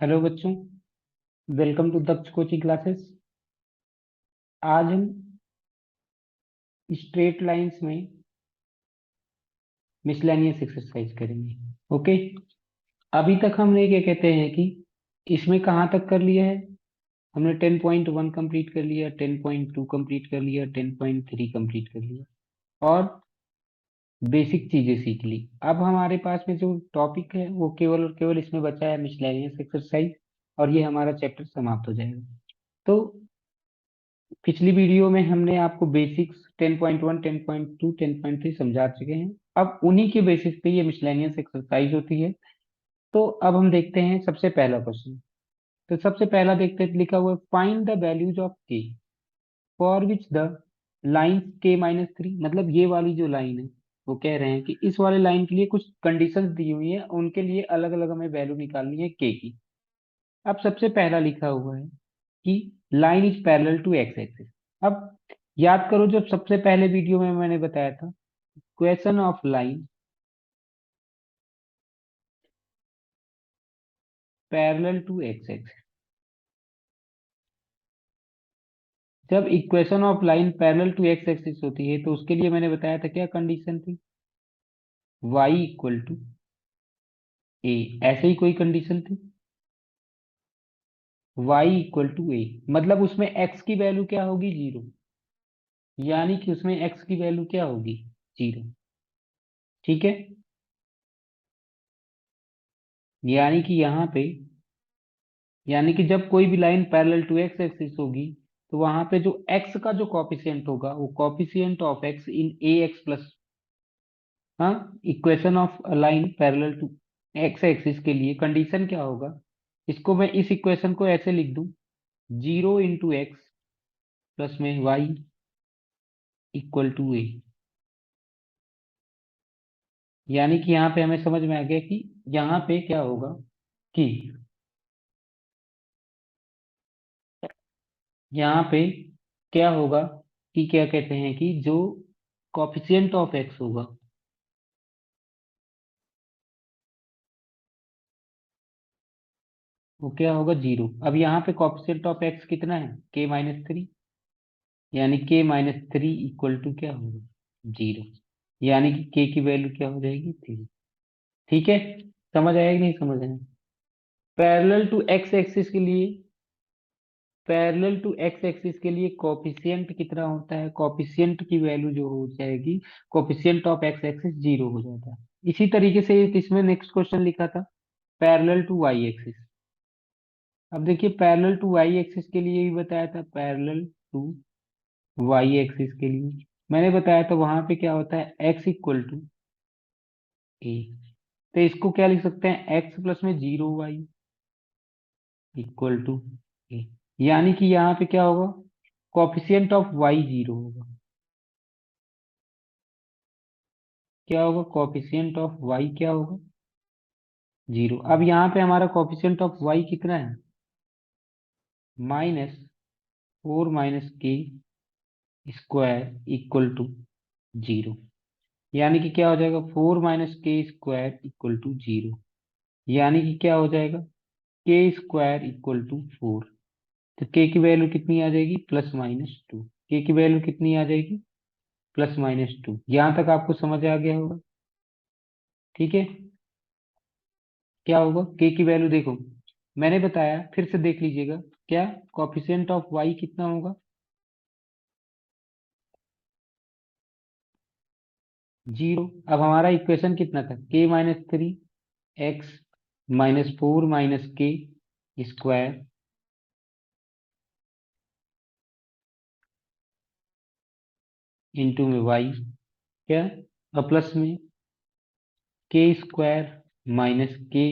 Hello बच्चों, welcome to Daksh coaching classes. आज हम स्ट्रेट लाइंस में मिसलेनियस एक्सरसाइज करेंगे। ओके। अभी तक हमने क्या कहते हैं कि इसमें कहाँ तक कर लिया है। हमने 10.1 कंप्लीट कर लिया, 10.2 कंप्लीट कर लिया, 10.3 कंप्लीट कर लिया और बेसिक चीजें सीख ली। अब हमारे पास में जो टॉपिक है वो केवल और केवल इसमें बचा है मिसलेनियस एक्सरसाइज, और ये हमारा चैप्टर समाप्त हो जाएगा। तो पिछली वीडियो में हमने आपको बेसिक्स 10.1, 10.2, 10.3 समझा चुके हैं। अब उन्हीं के बेसिस पे ये मिसलेनियस एक्सरसाइज होती है। तो अब हम देखते हैं सबसे पहला क्वेश्चन। तो सबसे पहला देखते हैं, लिखा हुआ है फाइंड द वैल्यूज ऑफ के for which the line k-3, मतलब ये वाली जो लाइन है वो कह रहे हैं कि इस वाले लाइन के लिए कुछ कंडीशंस दी हुई है, उनके लिए अलग अलग हमें वैल्यू निकालनी है के की। अब सबसे पहला लिखा हुआ है कि line is parallel to x axis. अब याद करो, जब सबसे पहले वीडियो में मैंने बताया था equation of line parallel to x axis. जब equation of line parallel to x axis होती है तो उसके लिए मैंने बताया था क्या कंडीशन थी, y इक्वल टू ए। ऐसे ही कोई कंडीशन थी, y इक्वल टू ए, मतलब उसमें x की वैल्यू क्या होगी, जीरो। यानी कि उसमें x की वैल्यू क्या होगी, जीरो। ठीक है। यानी कि यहाँ पे, यानी कि जब कोई भी line parallel to x axis होगी तो वहां पे जो x का जो कॉफिशिएंट होगा वो coefficient of x in a X plus, हाँ, equation of line parallel to x axis के लिए कंडीशन क्या होगा। इसको मैं इस इक्वेशन को ऐसे लिख दूं, जीरो इंटू एक्स प्लस में वाई इक्वल टू ए। यानी कि यहाँ पे हमें समझ में आ गया कि यहाँ पे क्या होगा कि यहाँ पे क्या होगा कि क्या कहते हैं कि जो कॉफिशिएंट ऑफ एक्स होगा वो क्या होगा, जीरो। अब यहाँ पे कॉफिशिएंट ऑफ एक्स कितना है, k-3। यानी k-3 इक्वल टू क्या होगा, जीरो। यानी कि k की वैल्यू क्या हो जाएगी, 3। ठीक है। समझ आया कि नहीं समझ आया। पैरेलल टू एक्स एक्सिस के लिए, पैरेलल टू एक्स एक्सिस के लिए कॉफिशिएंट कितना होता है, कॉफिशिएंट की वैल्यू जो हो जाएगी, coefficient of x axis zero हो जाता है। इसी तरीके से इसमें नेक्स्ट क्वेश्चन लिखा था पैरेलल टू वाई एक्सिस। अब देखिए पैरेलल टू वाई एक्सिस के लिए भी बताया था, पैरेलल टू वाई एक्सिस के लिए मैंने बताया था वहां पे क्या होता है, एक्स इक्वल टू ए। तो इसको क्या लिख सकते हैं, एक्स प्लस में जीरो वाई इक्वल टू ए। यानी कि यहाँ पे क्या होगा, कॉफिशिएंट ऑफ वाई जीरो होगा। क्या होगा, कॉफिशिएंट ऑफ वाई क्या होगा, जीरो। अब यहाँ पे हमारा कॉफिशिएंट ऑफ वाई कितना है, -4 - के स्क्वायर इक्वल टू जीरो। यानी कि क्या हो जाएगा, 4 - के स्क्वायर इक्वल टू जीरो। यानी कि क्या हो जाएगा, के स्क्वायर इक्वल टू 4। तो के की वैल्यू कितनी आ जाएगी, +-2। के की वैल्यू कितनी आ जाएगी, +-2। यहाँ तक आपको समझ आ गया होगा। ठीक है। क्या होगा, के की वैल्यू देखो, मैंने बताया फिर से देख लीजिएगा, क्या कॉफिशिएंट ऑफ वाई कितना होगा, जीरो। अब हमारा इक्वेशन कितना था, k-3 एक्स -4 - के इंटू में वाई, क्या, और प्लस में के स्क्वायर -के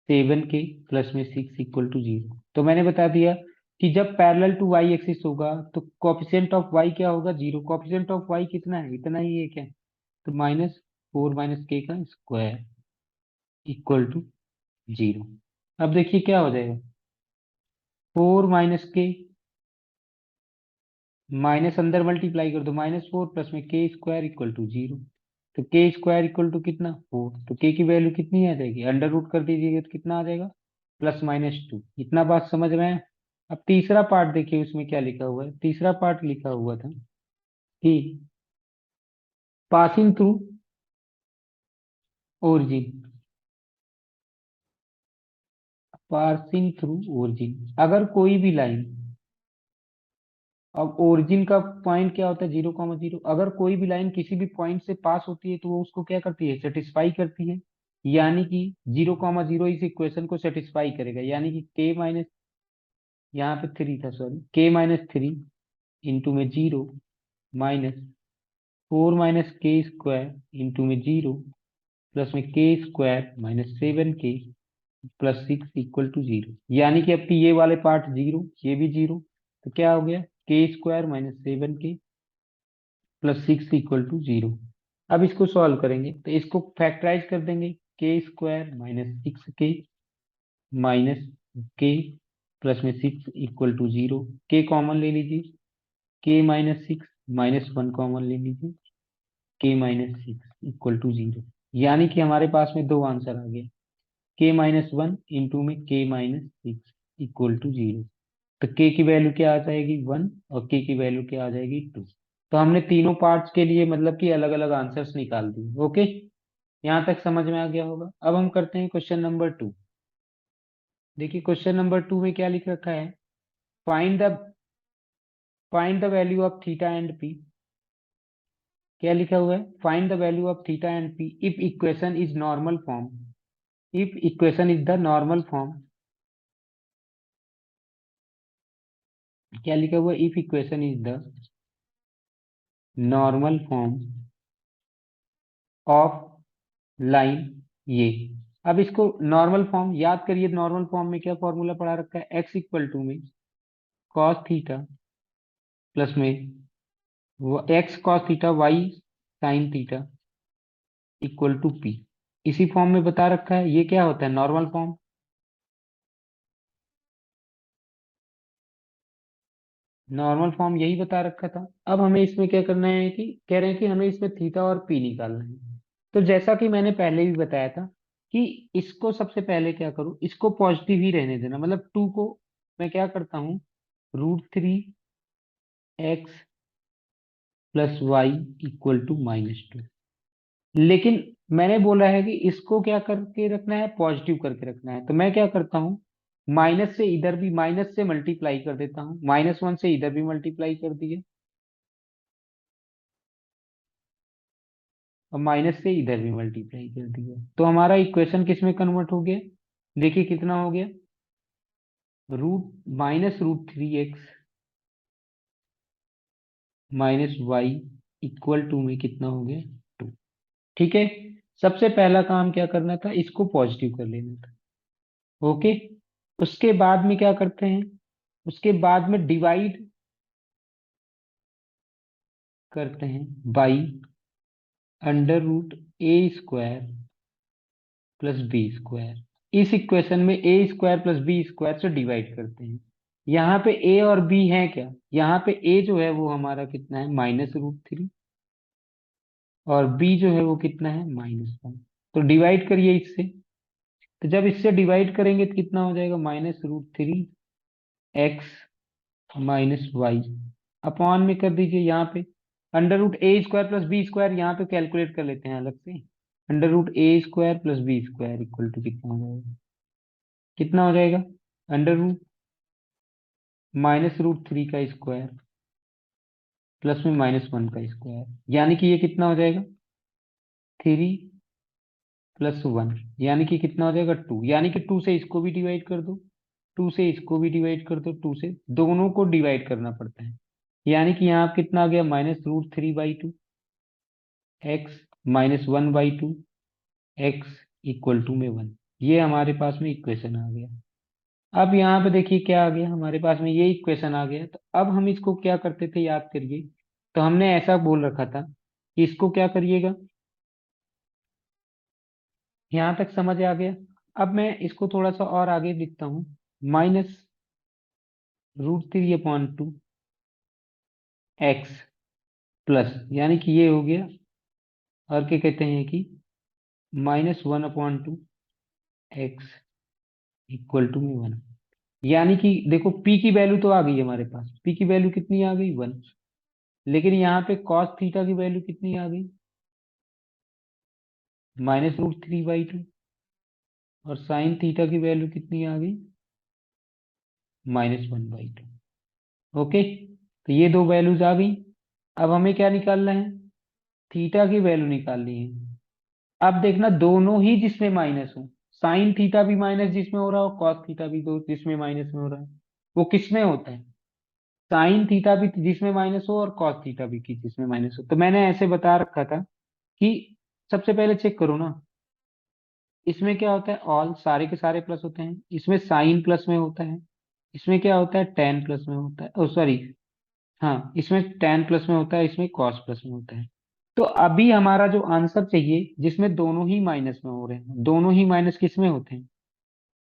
7 के प्लस में 6 इक्वल टू जीरो। तो मैंने बता दिया कि जब पैरेलल टू वाई एक्सिस होगा तो कॉफिशिएंट ऑफ वाई क्या होगा, जीरो। कॉफिशिएंट ऑफ वाई कितना है, इतना ही है क्या, तो -4 - के का स्क्वायर इक्वल टू जीरो। अब देखिए क्या हो जाएगा, 4 - के माइनस अंदर मल्टीप्लाई कर दो, -4 प्लस में के स्क्वायर इक्वल टू जीरो। तो के स्क्वायर इक्वल टू कितना, 4। तो के की वैल्यू कितनी आ जाएगी, अंडर रूट कर दीजिएगा तो कितना आ जाएगा, +-2। इतना बात समझ रहे हैं। अब तीसरा पार्ट देखिए उसमें क्या लिखा हुआ है। तीसरा पार्ट लिखा हुआ था कि passing through origin, passing through origin, अगर कोई भी लाइन, अब ओरिजिन का पॉइंट क्या होता है, 0,0। अगर कोई भी लाइन किसी भी पॉइंट से पास होती है तो वो उसको क्या करती है, सेटिस्फाई करती है। यानी कि 0,0 इस इक्वेशन को सेटिस्फाई करेगा। यानी कि के माइनस, यहाँ पे 3 था सॉरी, k-3 इंटू में 0 माइनस 4 - k² इंटू में 0 प्लस में k² - 7k +6 = 0। यानी कि अब कि ये वाले पार्ट 0, ये भी 0, तो क्या हो गया, k² - 7k +6 = 0। अब इसको सॉल्व करेंगे तो इसको फैक्टराइज कर देंगे। k² - 6k minus k plus में 6 = 0। k कॉमन ले लीजिए, k-6 -1 कॉमन ले लीजिए, k-6 = 0। यानी कि हमारे पास में दो आंसर आ गए, k-1 इंटू में k-6 = 0। तो k की वैल्यू क्या आ जाएगी, 1, और k की वैल्यू क्या आ जाएगी, 2। तो हमने तीनों पार्ट्स के लिए मतलब कि अलग अलग आंसर्स निकाल दिए। ओके, यहाँ तक समझ में आ गया होगा। अब हम करते हैं क्वेश्चन नंबर 2। देखिए क्वेश्चन नंबर 2 में क्या लिख रखा है, find the value of theta and P. क्या लिखा हुआ है, find the value of theta and P if equation is normal form. If equation is the normal form, क्या लिखा हुआ है, if equation is the normal form of line ये। अब इसको नॉर्मल फॉर्म याद करिए। नॉर्मल फॉर्म में क्या फॉर्मूला पढ़ा रखा है, x इक्वल टू में कॉस थीटा प्लस में x cos theta y sin theta equal to p. इसी फॉर्म में बता रखा है। ये क्या होता है, नॉर्मल फॉर्म। नॉर्मल फॉर्म यही बता रखा था। अब हमें इसमें क्या करना है कि कह रहे हैं कि हमें इसमें थीटा और पी निकालना है। तो जैसा कि मैंने पहले भी बताया था कि इसको सबसे पहले क्या करूं, इसको पॉजिटिव ही रहने देना। मतलब 2 को मैं क्या करता हूँ, √3x plus y equal to -2। लेकिन मैंने बोला है कि इसको क्या करके रखना है, पॉजिटिव करके रखना है। तो मैं क्या करता हूँ, माइनस से इधर भी माइनस से मल्टीप्लाई कर देता हूँ। -1 से इधर भी मल्टीप्लाई कर दिए और माइनस से इधर भी मल्टीप्लाई कर दिया। तो हमारा इक्वेशन किस में कन्वर्ट हो गया, देखिए कितना हो गया, -√3x minus Y equal to में कितना हो गया, 2। ठीक है, सबसे पहला काम क्या करना था, इसको पॉजिटिव कर लेना था। ओके, उसके बाद में क्या करते हैं, उसके बाद में डिवाइड करते हैं बाई √a² प्लस b²। इस इक्वेशन में a² प्लस b² से डिवाइड करते हैं। यहाँ पे a और b है क्या, यहाँ पे a जो है वो हमारा कितना है, -√3, और b जो है वो कितना है, -1। तो डिवाइड करिए इससे। तो जब इससे डिवाइड करेंगे तो कितना हो जाएगा, -√3x माइनस वाई अपॉन में कर दीजिए यहाँ पे √a² प्लस b²। यहाँ पे कैलकुलेट कर लेते हैं अलग से। √a² plus b² equal to कितना हो जाएगा, कितना हो जाएगा, √-√3 का स्क्वायर प्लस में -1 का स्क्वायर। यानी कि ये कितना हो जाएगा, 3 + 1, यानी कि कितना हो जाएगा, 2। यानी कि 2 से इसको भी डिवाइड कर दो, 2 से इसको भी डिवाइड कर दो, 2 से दोनों को डिवाइड करना पड़ता है। यानी कि यहाँ कितना आ गया, -√3/2 x -1/2 x इक्वल टू में 1। ये हमारे पास में इक्वेशन आ गया। अब यहाँ पे देखिए क्या आ गया, हमारे पास में ये इक्वेशन आ गया। तो अब हम इसको क्या करते थे, याद करिए। तो हमने ऐसा बोल रखा था कि इसको क्या करिएगा, यहाँ तक समझ आ गया। अब मैं इसको थोड़ा सा और आगे लिखता हूँ, -√3/2 x प्लस, यानी कि ये हो गया, और क्या कहते हैं कि -1/2 x इक्वल टू में 1। यानी कि देखो पी की वैल्यू तो आ गई हमारे पास, पी की वैल्यू कितनी आ गई 1। लेकिन यहाँ पे कॉस थीटा की वैल्यू कितनी आ गई, -√3/2। और साइन थीटा की वैल्यू कितनी आ गई, -1/2। ओके, तो ये दो वैल्यूज आ गई। अब हमें क्या निकालना है, थीटा की वैल्यू निकालनी है। अब देखना दोनों ही जिसमें माइनस हो, साइन थीटा भी माइनस जिसमें हो रहा हो, कॉस थीटा भी दो जिसमें माइनस में हो रहा है, वो किसमें होता है, साइन थीटा भी जिसमें माइनस हो और कॉस थीटा भी की जिसमें माइनस हो। तो मैंने ऐसे बता रखा था कि सबसे पहले चेक करो ना, इसमें क्या होता है, ऑल सारे के सारे प्लस होते हैं, इसमें साइन प्लस में होता है, इसमें क्या होता है टेन प्लस में होता है, ओ सॉरी, हाँ इसमें टेन प्लस में होता है, इसमें कॉस प्लस में होता है। तो अभी हमारा जो आंसर चाहिए जिसमें दोनों ही माइनस में हो रहे हैं, दोनों ही माइनस किस में होते हैं,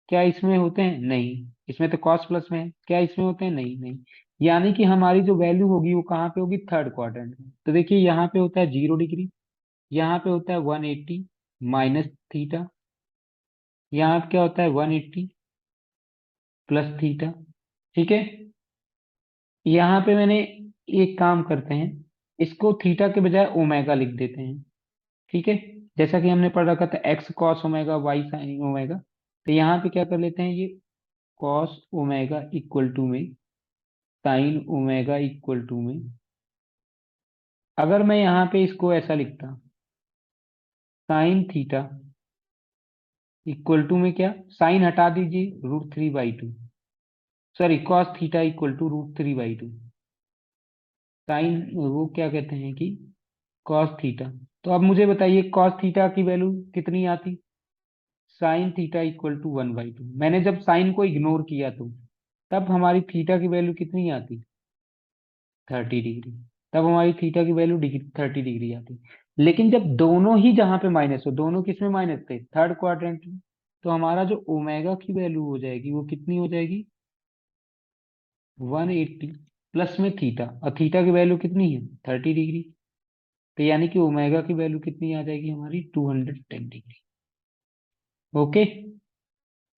क्या इसमें होते हैं, नहीं, इसमें तो कॉस प्लस में है, क्या इसमें होते हैं, नहीं नहीं। यानी कि हमारी जो वैल्यू होगी वो कहाँ पे होगी, थर्ड क्वाड्रेंट में। तो देखिए यहाँ पे होता है 0 डिग्री, यहाँ पे होता है 180 माइनस थीटा, यहाँ पे क्या होता है 180 प्लस थीटा। ठीक है, यहाँ पे मैंने एक काम करते हैं, इसको थीटा के बजाय ओमेगा लिख देते हैं। ठीक है, जैसा कि हमने पढ़ रखा था x cos omega y sin omega, तो यहाँ पे क्या कर लेते हैं, ये कॉस ओमेगा इक्वल टू में साइन ओमेगा इक्वल टू में, अगर मैं यहाँ पे इसको ऐसा लिखता, साइन थीटा इक्वल टू में क्या, साइन हटा दीजिए √3/2, sorry cos theta equal to √3/2, sin वो क्या कहते हैं कि कॉस थीटा। तो अब मुझे बताइए कॉस थीटा की वैल्यू कितनी आती, साइन थीटा इक्वल टू 1/2। मैंने जब साइन को इग्नोर किया तो तब हमारी थीटा की वैल्यू कितनी आती, 30 डिग्री। तब हमारी थीटा की वैल्यू 30 डिग्री आती। लेकिन जब दोनों ही जहां पे माइनस हो, दोनों किस में माइनस थे, थर्ड क्वाड्रेंट में, तो हमारा जो ओमेगा की वैल्यू हो जाएगी वो कितनी हो जाएगी, 180 प्लस में थीटा, और थीटा की वैल्यू कितनी है 30 डिग्री। तो यानी कि ओमेगा की वैल्यू कितनी आ जाएगी हमारी 210 डिग्री। ओके,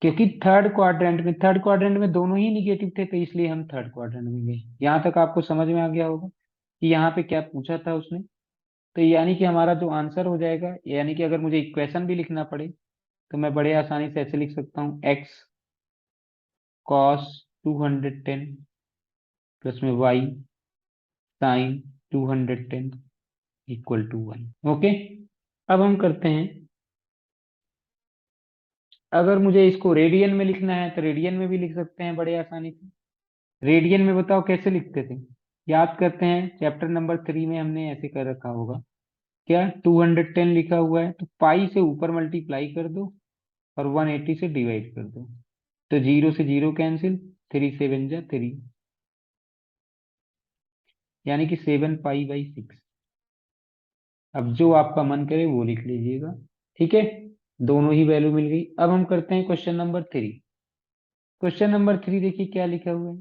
क्योंकि थर्ड क्वाड्रेंट में दोनों ही निगेटिव थे, तो इसलिए हम थर्ड क्वाड्रेंट में गए। यहाँ तक आपको समझ में आ गया होगा कि यहाँ पे क्या पूछा था उसने। तो यानी कि हमारा जो आंसर हो जाएगा, यानी कि अगर मुझे इक्वेशन भी लिखना पड़े तो मैं बड़े आसानी से ऐसे लिख सकता हूँ, एक्स कॉस 210 प्लस में y sin 210 equal to 1। Okay, अब हम करते हैं, अगर मुझे इसको रेडियन में लिखना है तो रेडियन में भी लिख सकते हैं बड़े आसानी से। रेडियन में बताओ कैसे लिखते थे, याद करते हैं चैप्टर नंबर 3 में हमने ऐसे कर रखा होगा, क्या 210 लिखा हुआ है तो पाई से ऊपर मल्टीप्लाई कर दो और 180 से डिवाइड कर दो, तो 0 से 0 कैंसिल, 3 7 जा 3, यानी कि 7 पाई/6। अब जो आपका मन करे वो लिख लीजिएगा। ठीक है, दोनों ही वैल्यू मिल गई। अब हम करते हैं क्वेश्चन नंबर 3। क्वेश्चन नंबर 3 देखिए क्या लिखा हुआ है,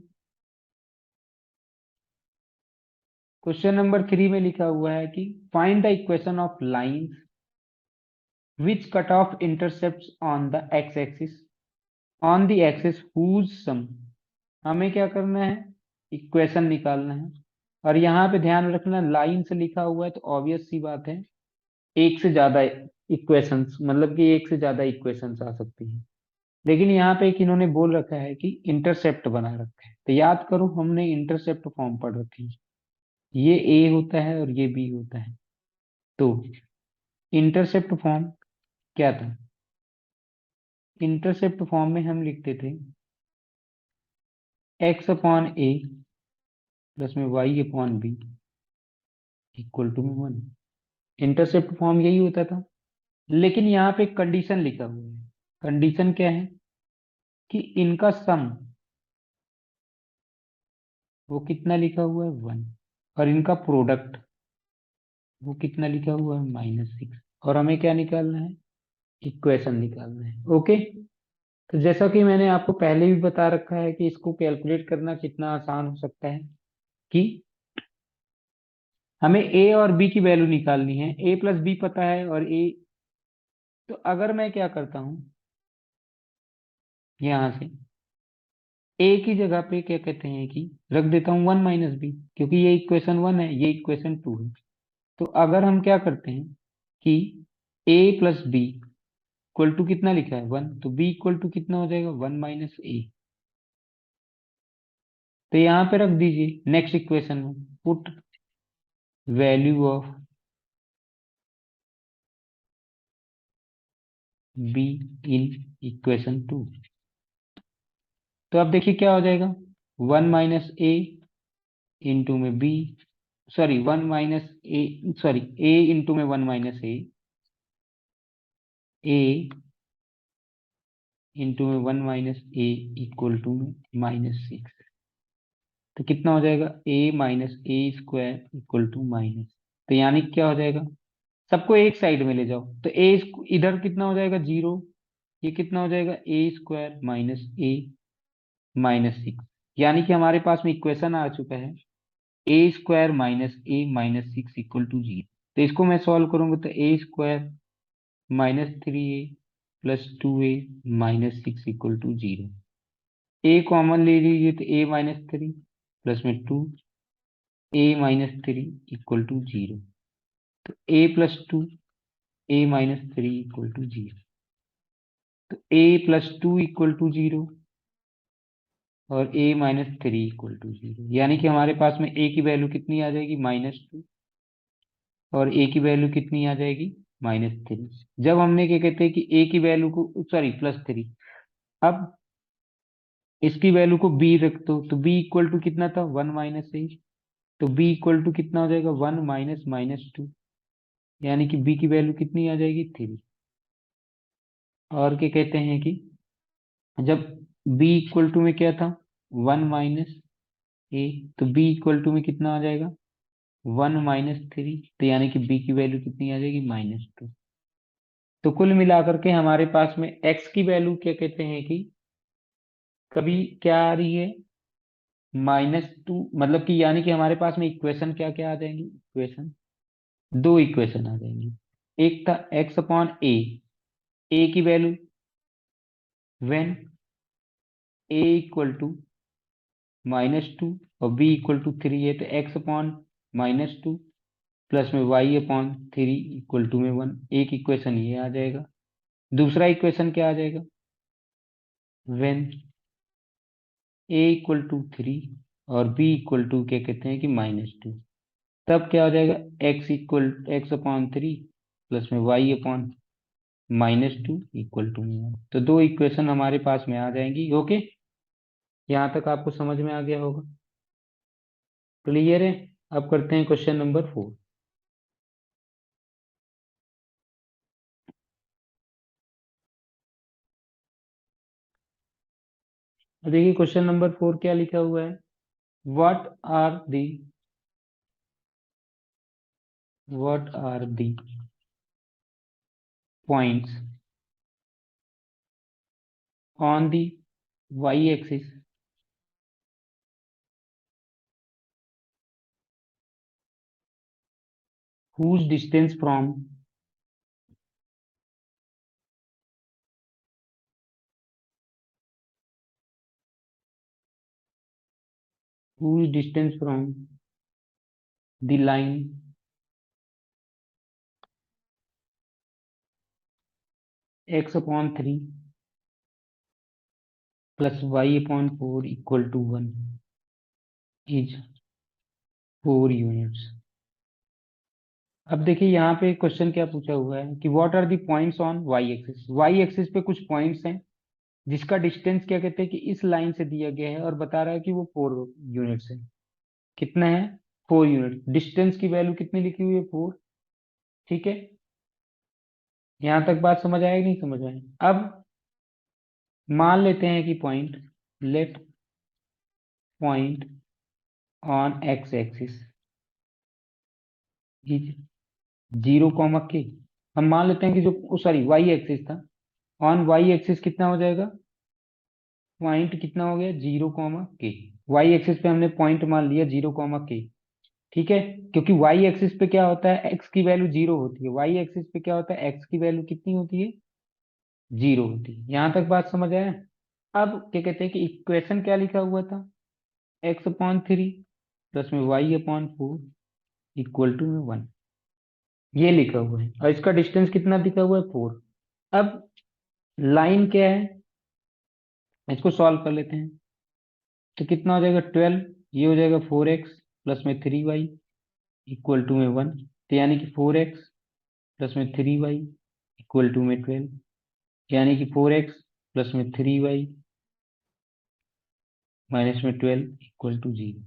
क्वेश्चन नंबर 3 में लिखा हुआ है कि find the equation of lines which cut off intercepts on the x-axis on the axis whose sum, हमें क्या करना है, इक्वेशन निकालना है। और यहाँ पे ध्यान रखना लाइन से लिखा हुआ है तो ऑब्वियस सी बात है एक से ज्यादा इक्वेशंस, मतलब कि एक से ज्यादा इक्वेशंस आ सकती हैं। लेकिन यहाँ पे एक इन्होंने बोल रखा है कि इंटरसेप्ट बना रखा है, तो याद करो हमने इंटरसेप्ट फॉर्म पढ़ रखी है, ये ए होता है और ये बी होता है। तो इंटरसेप्ट फॉर्म क्या था, इंटरसेप्ट फॉर्म में हम लिखते थे x/a प्लस में y/b इक्वल टू में 1। इंटरसेप्ट फॉर्म यही होता था। लेकिन यहाँ पे कंडीशन लिखा हुआ है, कंडीशन क्या है कि इनका सम, वो कितना लिखा हुआ है 1, और इनका प्रोडक्ट वो कितना लिखा हुआ है -6। और हमें क्या निकालना है, इक्वेशन निकालना है। ओके, तो जैसा कि मैंने आपको पहले भी बता रखा है कि इसको कैलकुलेट करना कितना आसान हो सकता है, कि हमें ए और बी की वैल्यू निकालनी है, ए प्लस बी पता है और ए, तो अगर मैं क्या करता हूं, यहां से ए की जगह पे क्या कहते हैं कि रख देता हूँ 1 - b, क्योंकि ये इक्वेशन 1 है, ये इक्वेशन 2 है। तो अगर हम क्या करते हैं कि a plus b equal to कितना लिखा है 1, तो b इक्वल टू कितना हो जाएगा 1 - a। तो यहाँ पे रख दीजिए नेक्स्ट इक्वेशन में, put value of b in equation 2। तो अब देखिए क्या हो जाएगा, 1 - a इंटू में b, sorry 1 - a, sorry a into में 1 - a इंटू में 1 - a इक्वल टू में -6। तो कितना हो जाएगा a - a² equal to minus. तो यानी क्या हो जाएगा, सबको एक साइड में ले जाओ, तो a इधर कितना हो जाएगा 0, ये कितना हो जाएगा a² - a - 6। यानी कि हमारे पास में इक्वेशन आ चुका है a² - a - 6 इक्वल टू 0। तो इसको मैं सॉल्व करूंगा तो a² -3a plus 2a -6 equal to 0। a common ले लीजिए तो a - 3 प्लस में 2 a - 3 इक्वल टू 0। तो a plus 2 a - 3 equal to 0। तो a प्लस 2 इक्वल टू 0 और a - 3 इक्वल टू 0, यानी कि हमारे पास में a की वैल्यू कितनी आ जाएगी -2 और a की वैल्यू कितनी आ जाएगी -3। जब हमने क्या कहते हैं कि a की वैल्यू को, सॉरी +3, अब इसकी वैल्यू को b रख दो, तो b इक्वल टू कितना था 1 - a, तो b इक्वल टू कितना हो जाएगा 1 - -2, यानी कि b की वैल्यू कितनी आ जाएगी 3। और क्या कहते हैं कि जब b इक्वल टू में क्या था 1 - a, तो b इक्वल टू में कितना आ जाएगा 1 - 3, तो यानी कि b की वैल्यू कितनी आ जाएगी -2। तो कुल मिलाकर के हमारे पास में x की वैल्यू क्या कहते हैं कि कभी क्या आ रही है -2, मतलब कि यानी कि हमारे पास में इक्वेशन क्या क्या आ जाएंगी, इक्वेशन दो इक्वेशन आ जाएंगी। एक था x/a की value when a equal to -2 और b इक्वल टू 3 है, तो x/-2 प्लस में y/3 इक्वल टू में 1। एक इक्वेशन ये आ जाएगा। दूसरा इक्वेशन क्या आ जाएगा, व्हेन a इक्वल टू 3 और b इक्वल टू क्या कहते हैं कि -2, तब क्या हो जाएगा x/3 प्लस में y/-2 इक्वल टू में 1। तो दो इक्वेशन हमारे पास में आ जाएंगी। ओके, यहाँ तक आपको समझ में आ गया होगा, क्लियर है। अब करते हैं क्वेश्चन नंबर 4। देखिए क्वेश्चन नंबर 4 क्या लिखा हुआ है, what are the points on the y axis whose distance from the line x/3 plus y/4 equal to 1 is 4 units. अब देखिए यहाँ पे क्वेश्चन क्या पूछा हुआ है कि what are the points on y axis. Y axis पे कुछ पॉइंट्स हैं जिसका डिस्टेंस क्या कहते हैं कि इस लाइन से दिया गया है, और बता रहा है कि वो 4 यूनिट्स है। कितना है 4 यूनिट। डिस्टेंस की वैल्यू कितनी लिखी हुई है 4। ठीक है, यहाँ तक बात समझ आया कि नहीं समझ आया। अब मान लेते हैं कि let point on x axis is 0, हम मान लेते हैं कि जो, सॉरी वाई एक्सिस था, ऑन वाई एक्सिस कितना हो जाएगा, पॉइंट कितना हो गया 0, वाई एक्सिस पे हमने पॉइंट मान लिया 0, ठीक है। क्योंकि वाई एक्सिस पे क्या होता है, एक्स की वैल्यू 0 होती है, वाई एक्सिस पे क्या होता है एक्स की वैल्यू कितनी होती है 0 होती है। यहां तक बात समझ आया। अब क्या कहते हैं कि इक्वेशन क्या लिखा हुआ था, x/3 प्लस में y/4 इक्वल टू में 1, ये लिखा हुआ है और इसका डिस्टेंस कितना दिखा हुआ है 4। अब लाइन क्या है, इसको सॉल्व कर लेते हैं। तो कितना हो जाएगा 12, ये हो जाएगा 4x प्लस में 3y इक्वल टू में 1। तो यानी कि 4x प्लस में 3y इक्वल टू में 12, यानी कि 4x प्लस में 3y माइनस में 12 इक्वल टू 0।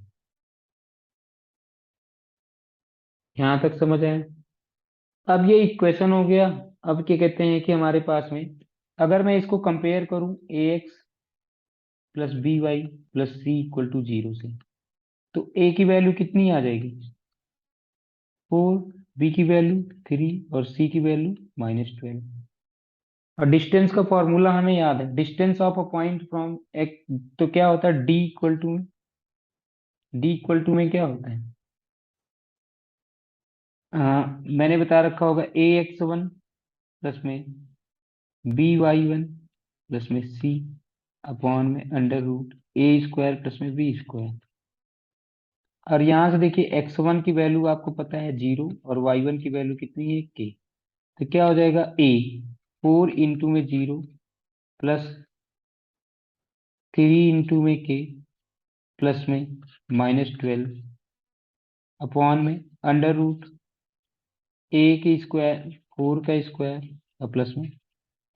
यहाँ तक समझ आया। अब ये इक्वेशन हो गया। अब क्या कहते हैं कि हमारे पास में अगर मैं इसको कंपेयर करूं ax plus B Y plus C equal to 0 से, तो a की वैल्यू कितनी आ जाएगी 4, b की वैल्यू 3 और c की वैल्यू -12। और डिस्टेंस का फॉर्मूला हमें याद है, distance of a point from एक, तो क्या होता है d इक्वल टू में क्या होता है, मैंने बता रखा होगा ax1 प्लस में by1 प्लस में c अपॉन में अंडर रूट a² प्लस में b²। और यहाँ से देखिए x1 की वैल्यू आपको पता है 0 और y1 की वैल्यू कितनी है k। तो क्या हो जाएगा a 4 इंटू में 0 प्लस 3 इंटू में k प्लस में -12 अपॉन में अंडर रूट a के स्क्वायर 4 का स्क्वायर और प्लस में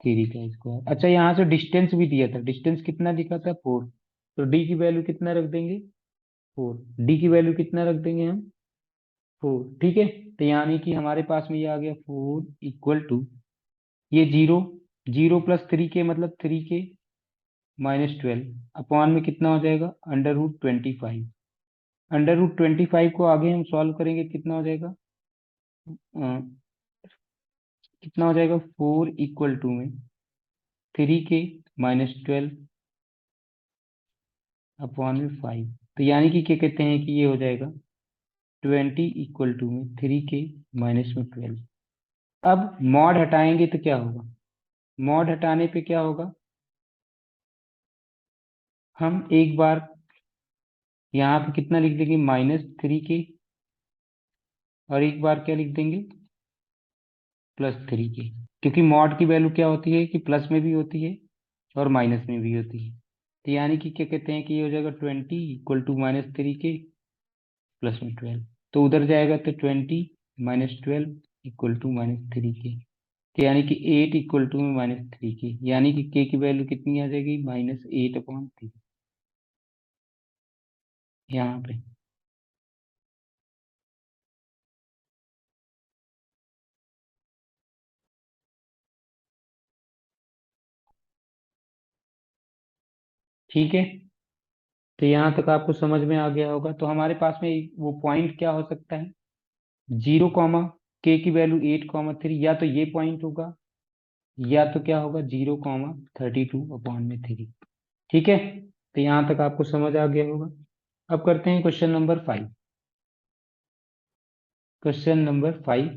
3 का स्क्वायर। अच्छा यहाँ से डिस्टेंस भी दिया था, डिस्टेंस कितना दिखा था 4, तो d की वैल्यू कितना रख देंगे 4, d की वैल्यू कितना रख देंगे हम 4। ठीक है, तो यानी कि हमारे पास में ये आ गया 4 इक्वल टू ये 0, 0 प्लस 3k मतलब 3k -12 अपॉन में कितना हो जाएगा √25। √25 को आगे हम सॉल्व करेंगे, कितना हो जाएगा कितना हो जाएगा 4 इक्वल टू में 3k -12 अपॉन में 5। तो यानी कि क्या कहते हैं कि ये हो जाएगा 20 इक्वल टू में 3k माइनस में 12। अब मॉड हटाएंगे तो क्या होगा, मॉड हटाने पे क्या होगा, हम एक बार यहाँ पे कितना लिख देंगे -3k और एक बार क्या लिख देंगे +3k, क्योंकि मॉड की वैल्यू क्या होती है कि प्लस में भी होती है और माइनस में भी होती है। तो यानी कि क्या कहते हैं कि ये हो जाएगा 20 इक्वल टू -3k प्लस में 12, तो उधर जाएगा तो 20 -12 इक्वल टू -3k, तो यानी कि 8 इक्वल टू में -3k, यानी कि k की वैल्यू कितनी आ जाएगी -8/3 यहाँ पे। ठीक है, तो यहाँ तक आपको समझ में आ गया होगा। तो हमारे पास में वो पॉइंट क्या हो सकता है 0, k की वैल्यू 8, 3, या तो ये पॉइंट होगा या तो क्या होगा 0, 32/3। ठीक है, तो यहाँ तक आपको समझ आ गया होगा। अब करते हैं क्वेश्चन नंबर 5। क्वेश्चन नंबर 5,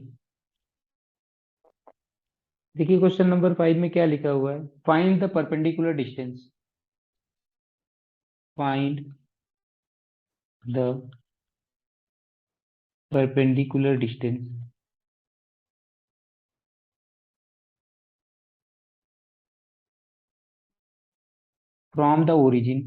देखिए क्वेश्चन नंबर 5 में क्या लिखा हुआ है, find the perpendicular distance, find the perpendicular distance from the origin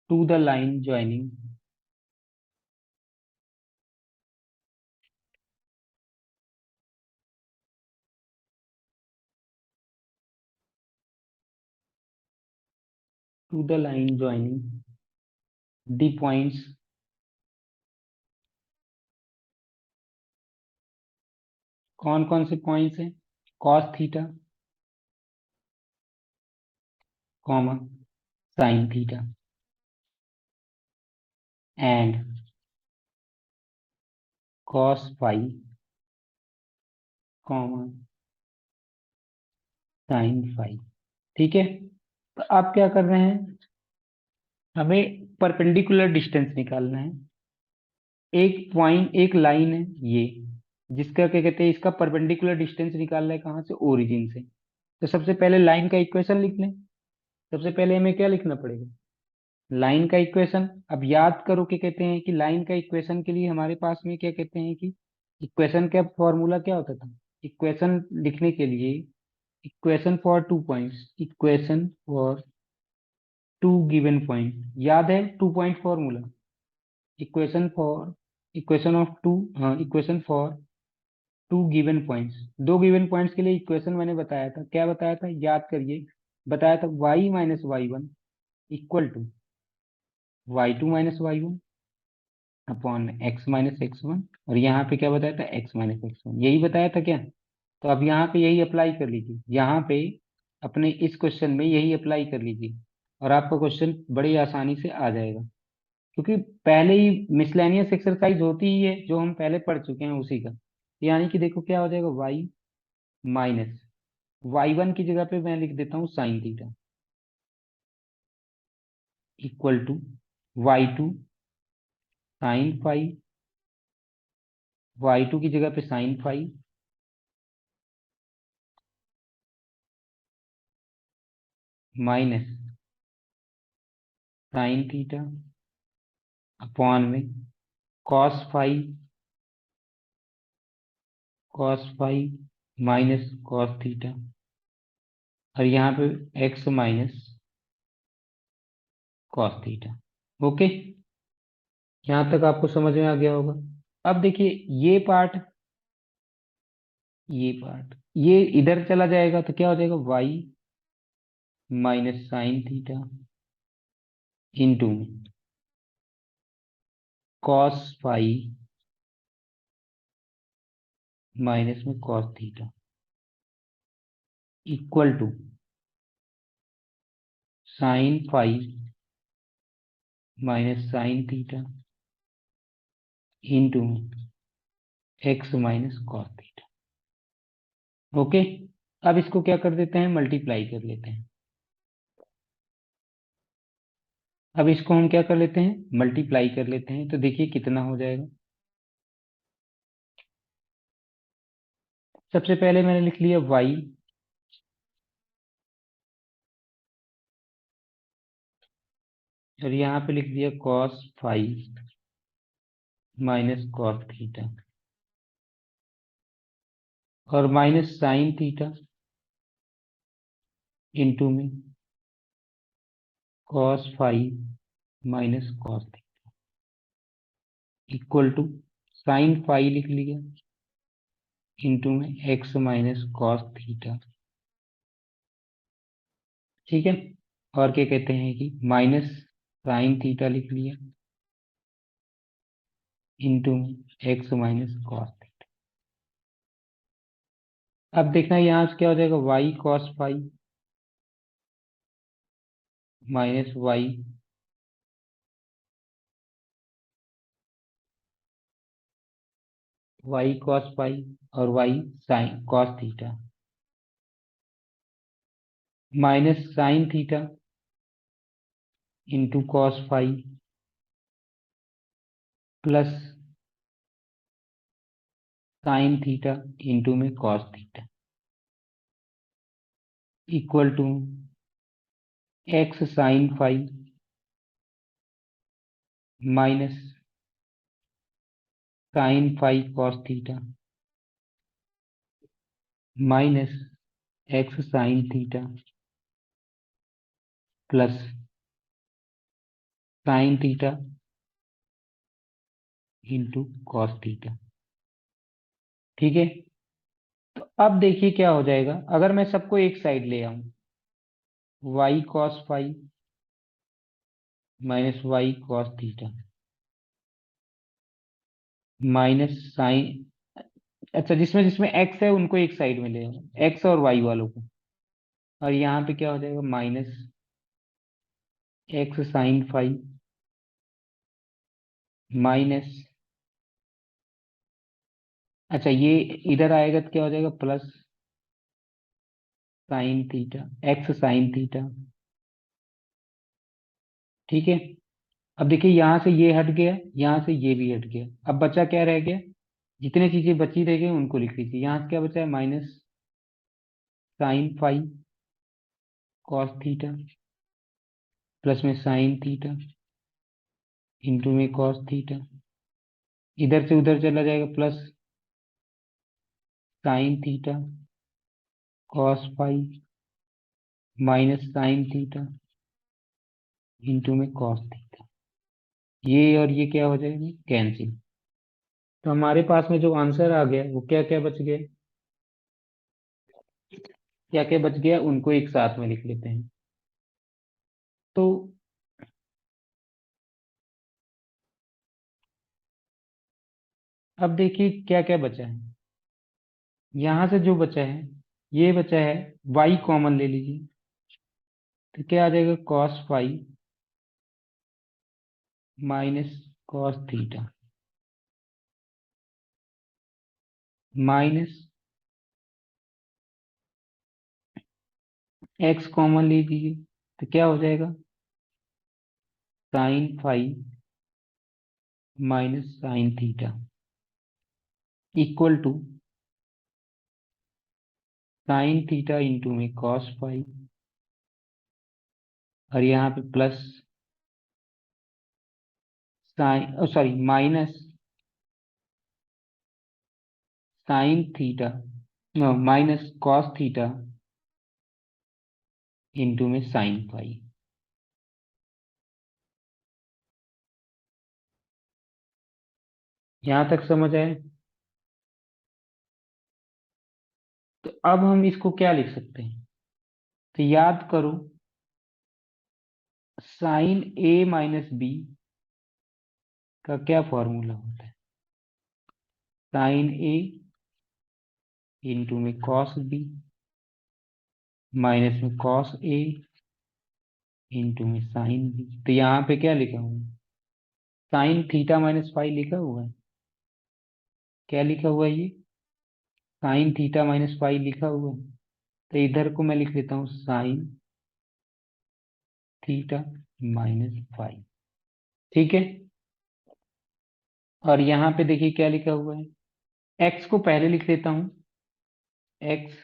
to the line joining to the line joining the points, कौन कौन से पॉइंट्स हैं, cos theta, comma sin theta and cos phi, comma sin phi. ठीक है, तो आप क्या कर रहे हैं, हमें परपेंडिकुलर डिस्टेंस निकालना है। एक पॉइंट, एक लाइन है ये, जिसका क्या कहते हैं, इसका परपेंडिकुलर डिस्टेंस निकालना है कहाँ से, ओरिजिन से। तो सबसे पहले लाइन का इक्वेशन लिख लें। सबसे पहले हमें क्या लिखना पड़ेगा, लाइन का इक्वेशन। अब याद करो क्या कहते हैं कि लाइन का इक्वेशन के लिए हमारे पास में क्या कहते हैं कि इक्वेशन का फॉर्मूला क्या होता था, इक्वेशन लिखने के लिए, equation for 2 points, equation for 2 given point, याद है 2 point formula, equation for, equation of two, हाँ equation for 2 given points. 2 given points के लिए इक्वेशन मैंने बताया था, क्या बताया था याद करिए, बताया था y - y1 equal to y2 - y1 upon x - x1, और यहाँ पे क्या बताया था, x - x1, यही बताया था क्या। तो अब यहाँ पे यही अप्लाई कर लीजिए, यहाँ पे अपने इस क्वेश्चन में यही अप्लाई कर लीजिए, और आपका क्वेश्चन बड़ी आसानी से आ जाएगा, क्योंकि पहले ही मिसलेनियस एक्सरसाइज होती ही है, जो हम पहले पढ़ चुके हैं उसी का। यानी कि देखो क्या हो जाएगा, y - y1 की जगह पे मैं लिख देता हूँ sine theta equal to y2 sin फाई, y2 की जगह पे sine phi minus sine theta upon में cos phi minus cos theta, और यहाँ पे x minus cos theta. Okay, यहाँ तक आपको समझ में आ गया होगा। अब देखिए ये पार्ट ये इधर चला जाएगा तो क्या हो जाएगा, y - sin थीटा इंटू कॉस फाई माइनस में cos theta equal to sine phi minus sine theta into x minus cos theta. Okay, अब इसको क्या कर देते हैं, मल्टीप्लाई कर लेते हैं। अब इसको हम क्या कर लेते हैं, मल्टीप्लाई कर लेते हैं, तो देखिए कितना हो जाएगा। सबसे पहले मैंने लिख लिया y, और यहाँ पे लिख दिया cos phi minus cos theta, और माइनस साइन थीटा इंटू में cos phi minus cos theta equal to sine phi लिख लिया इंटू में एक्स माइनस कॉस थीटा। ठीक है, और क्या कहते हैं कि माइनस साइन थीटा लिख लिया इंटू में एक्स माइनस कॉस थीटा। अब देखना यहाँ से क्या हो जाएगा, Y cos phi minus Y cos phi और Y sine cos theta minus sine theta into cos phi plus sine theta into में cos theta equal to X sine phi minus sine phi cos theta minus x sine theta plus sine theta into cos theta. ठीक है, तो अब देखिए क्या हो जाएगा, अगर मैं सबको एक साइड ले आऊं, y cos phi minus Y cos theta minus sine, अच्छा जिसमें जिसमें एक्स है उनको एक साइड में ले आओ, एक्स और वाई वालों को, और यहाँ पे क्या हो जाएगा, minus x sine phi minus, अच्छा ये इधर आएगा तो क्या हो जाएगा, plus sine theta, x sine theta. ठीक है, अब देखिए यहाँ से ये हट गया, यहाँ से ये भी हट गया, अब बचा क्या रह गया, जितने चीजें बची रह गई उनको लिख लीजिए। यहाँ से क्या बचा है, minus sine phi cos theta plus में साइन थीटा इंटू में कॉस थीटा, इधर से उधर चला जाएगा plus sine theta cos five minus sine theta into में कॉस थीटा। ये और ये क्या हो जाएगा, कैंसिल। तो हमारे पास में जो आंसर आ गया वो क्या क्या बच गया, क्या क्या बच गया उनको एक साथ में लिख लेते हैं। तो अब देखिए क्या क्या बचा है। यहां से जो बचा है, ये बचा है, y कॉमन ले लीजिए, तो क्या आ जाएगा, cos five minus cos theta minus x common ले लीजिए, तो क्या हो जाएगा, sine five minus sine theta equal to sine theta into में कॉस फाइव, और यहाँ पे plus sine, sorry, minus sine theta, minus cos theta into में साइन फाइव। यहां तक समझ आए। तो अब हम इसको क्या लिख सकते हैं, तो याद करो, साइन ए माइनस बी का क्या फॉर्मूला होता है, साइन ए इंटू में कॉस बी माइनस में कॉस ए इंटू में साइन बी। तो यहाँ पे क्या लिखा हुआ है, साइन थीटा माइनस फाइव लिखा हुआ है। क्या लिखा हुआ है ये, साइन थीटा माइनस फाइव लिखा हुआ है। तो इधर को मैं लिख लेता हूँ साइन थीटा माइनस फाइव, ठीक है। और यहाँ पे देखिए क्या लिखा हुआ है, एक्स को पहले लिख लेता हूँ, x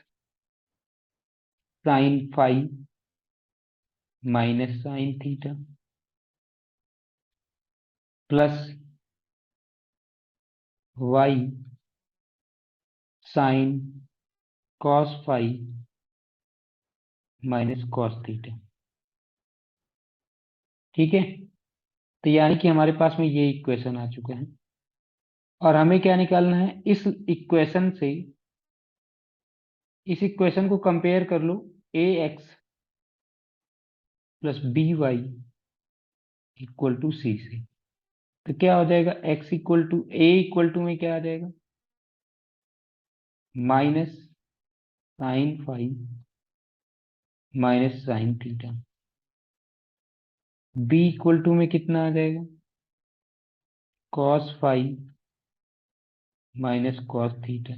sine five minus sine theta plus y sine cos five minus cos theta, ठीक है। तो यानी कि हमारे पास में ये इक्वेशन आ चुका है, और हमें क्या निकालना है, इस इक्वेशन से, इस इक्वेशन को कंपेयर कर लो A X plus B Y equal to C से। तो क्या हो जाएगा, X equal to A equal to में क्या आ जाएगा, minus sine five minus sine theta, B equal to में कितना आ जाएगा, cos five minus cos theta,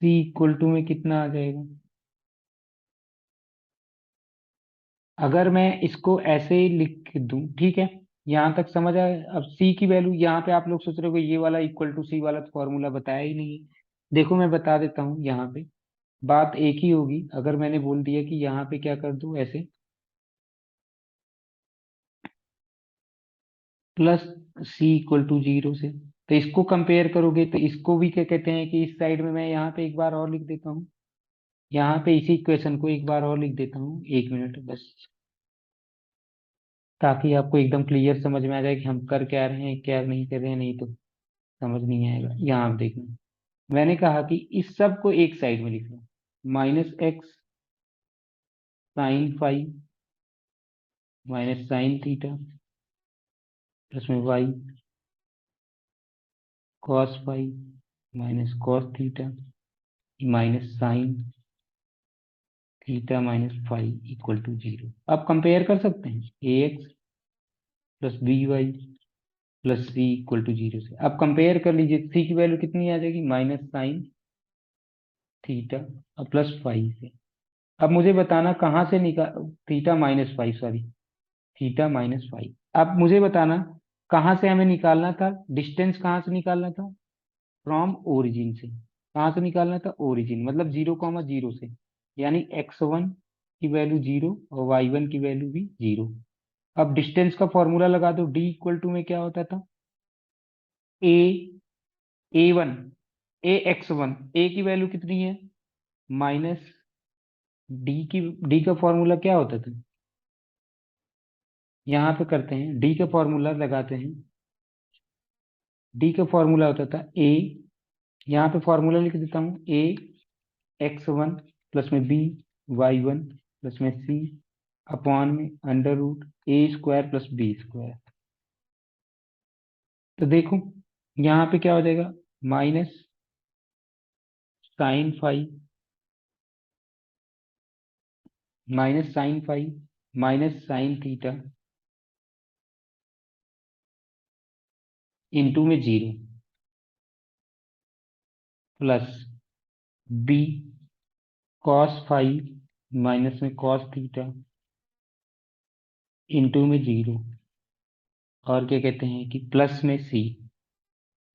C equal to में कितना आ जाएगा। अगर मैं इसको ऐसे ही लिख दूं, ठीक है, यहां तक समझ आए। अब सी की वैल्यू, यहाँ पे आप लोग सोच रहे हो ये वाला इक्वल टू सी वाला तो फॉर्मूला बताया ही नहीं है। देखो मैं बता देता हूँ, यहाँ पे बात एक ही होगी। अगर मैंने बोल दिया कि यहाँ पे क्या कर दूं, ऐसे plus C equal to zero से, तो इसको कंपेयर करोगे तो इसको भी क्या कहते हैं कि इस साइड में मैं यहाँ पे एक बार और लिख देता हूँ, यहाँ पे इसी इक्वेशन को एक बार और लिख देता हूँ, एक मिनट बस, ताकि आपको एकदम क्लियर समझ में आ जाए कि हम कर क्या रहे हैं क्या नहीं कर रहे हैं, नहीं तो समझ नहीं आएगा। यहाँ आप देखना, मैंने कहा कि इस सब को एक साइड में लिख लो, minus x sine five minus sine theta plus में Y cos five minus cos theta minus sine theta minus five equal to zero. अब कंपेयर कर सकते हैं A X plus B Y plus C equal to zero से। अब compare कर लीजिए, सी की वैल्यू कितनी आ जाएगी, माइनस साइन थीटा और प्लस फाइव से। अब मुझे बताना कहाँ से निकाल, theta minus five, sorry, theta minus five. अब मुझे बताना कहाँ से हमें निकालना था, डिस्टेंस कहाँ से निकालना था, फ्रॉम ओरिजिन से। कहाँ से निकालना था? ओरिजिन, मतलब 0,0 से, यानी x1 की वैल्यू 0 और y1 की वैल्यू भी 0। अब डिस्टेंस का फॉर्मूला लगा दो। d इक्वल टू में क्या होता था? a a1 a x1, a की वैल्यू कितनी है? माइनस डी का फॉर्मूला क्या होता था? यहाँ पे करते हैं, डी का फॉर्मूला लगाते हैं। डी का फॉर्मूला होता था ए, यहाँ पे फॉर्मूला लिख देता हूँ, ए x1 प्लस में बी y1 प्लस में सी अपॉन में under root a square plus b square. तो देखो यहाँ पे क्या हो जाएगा? Minus sine five, minus sine five minus sine theta into में 0 plus b cos five minus में कॉस थीटा इंटू में 0, और क्या कहते हैं कि प्लस में सी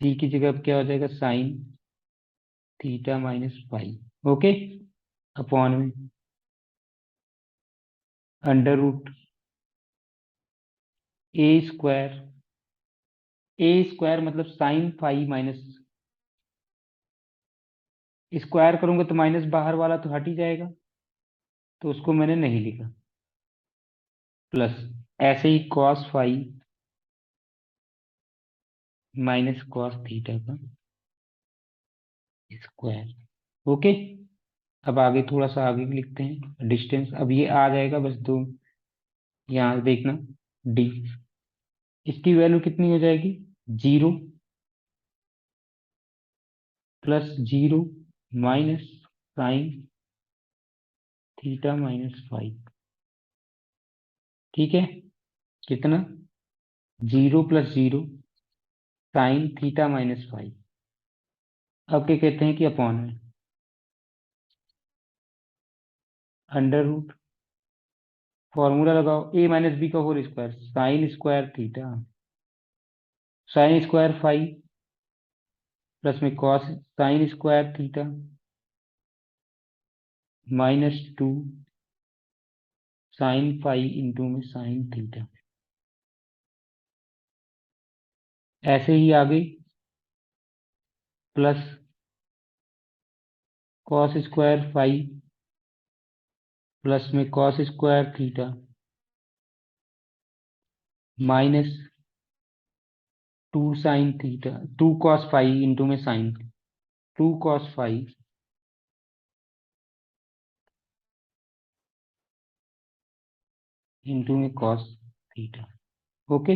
की जगह अब क्या हो जाएगा? Sine theta minus five. Okay, upon में अंडर रूट ए स्क्वायर मतलब साइन फाइव माइनस, स्क्वायर करूंगा तो माइनस बाहर वाला तो हट ही जाएगा, तो उसको मैंने नहीं लिखा। प्लस ऐसे ही cos five minus cos theta का स्क्वायर। ओके, अब आगे थोड़ा सा आगे लिखते हैं डिस्टेंस। अब ये आ जाएगा बस दो, यहाँ देखना डी, इसकी वैल्यू कितनी हो जाएगी? 0 plus 0 minus sine theta minus five. ठीक है, कितना? 0 plus 0 sign theta minus five. अब क्या कहते हैं कि अपॉन में अंडर रूट, फॉर्मूला लगाओ, ए माइनस बी का whole square, sine square theta sine square five plus में cos sine square theta minus 2 sine five into में साइन थीटा। ऐसे ही आगे plus cos square five plus में cos square theta minus 2 sine theta 2 cos five into में sine 2 cos five into में cos theta. Okay,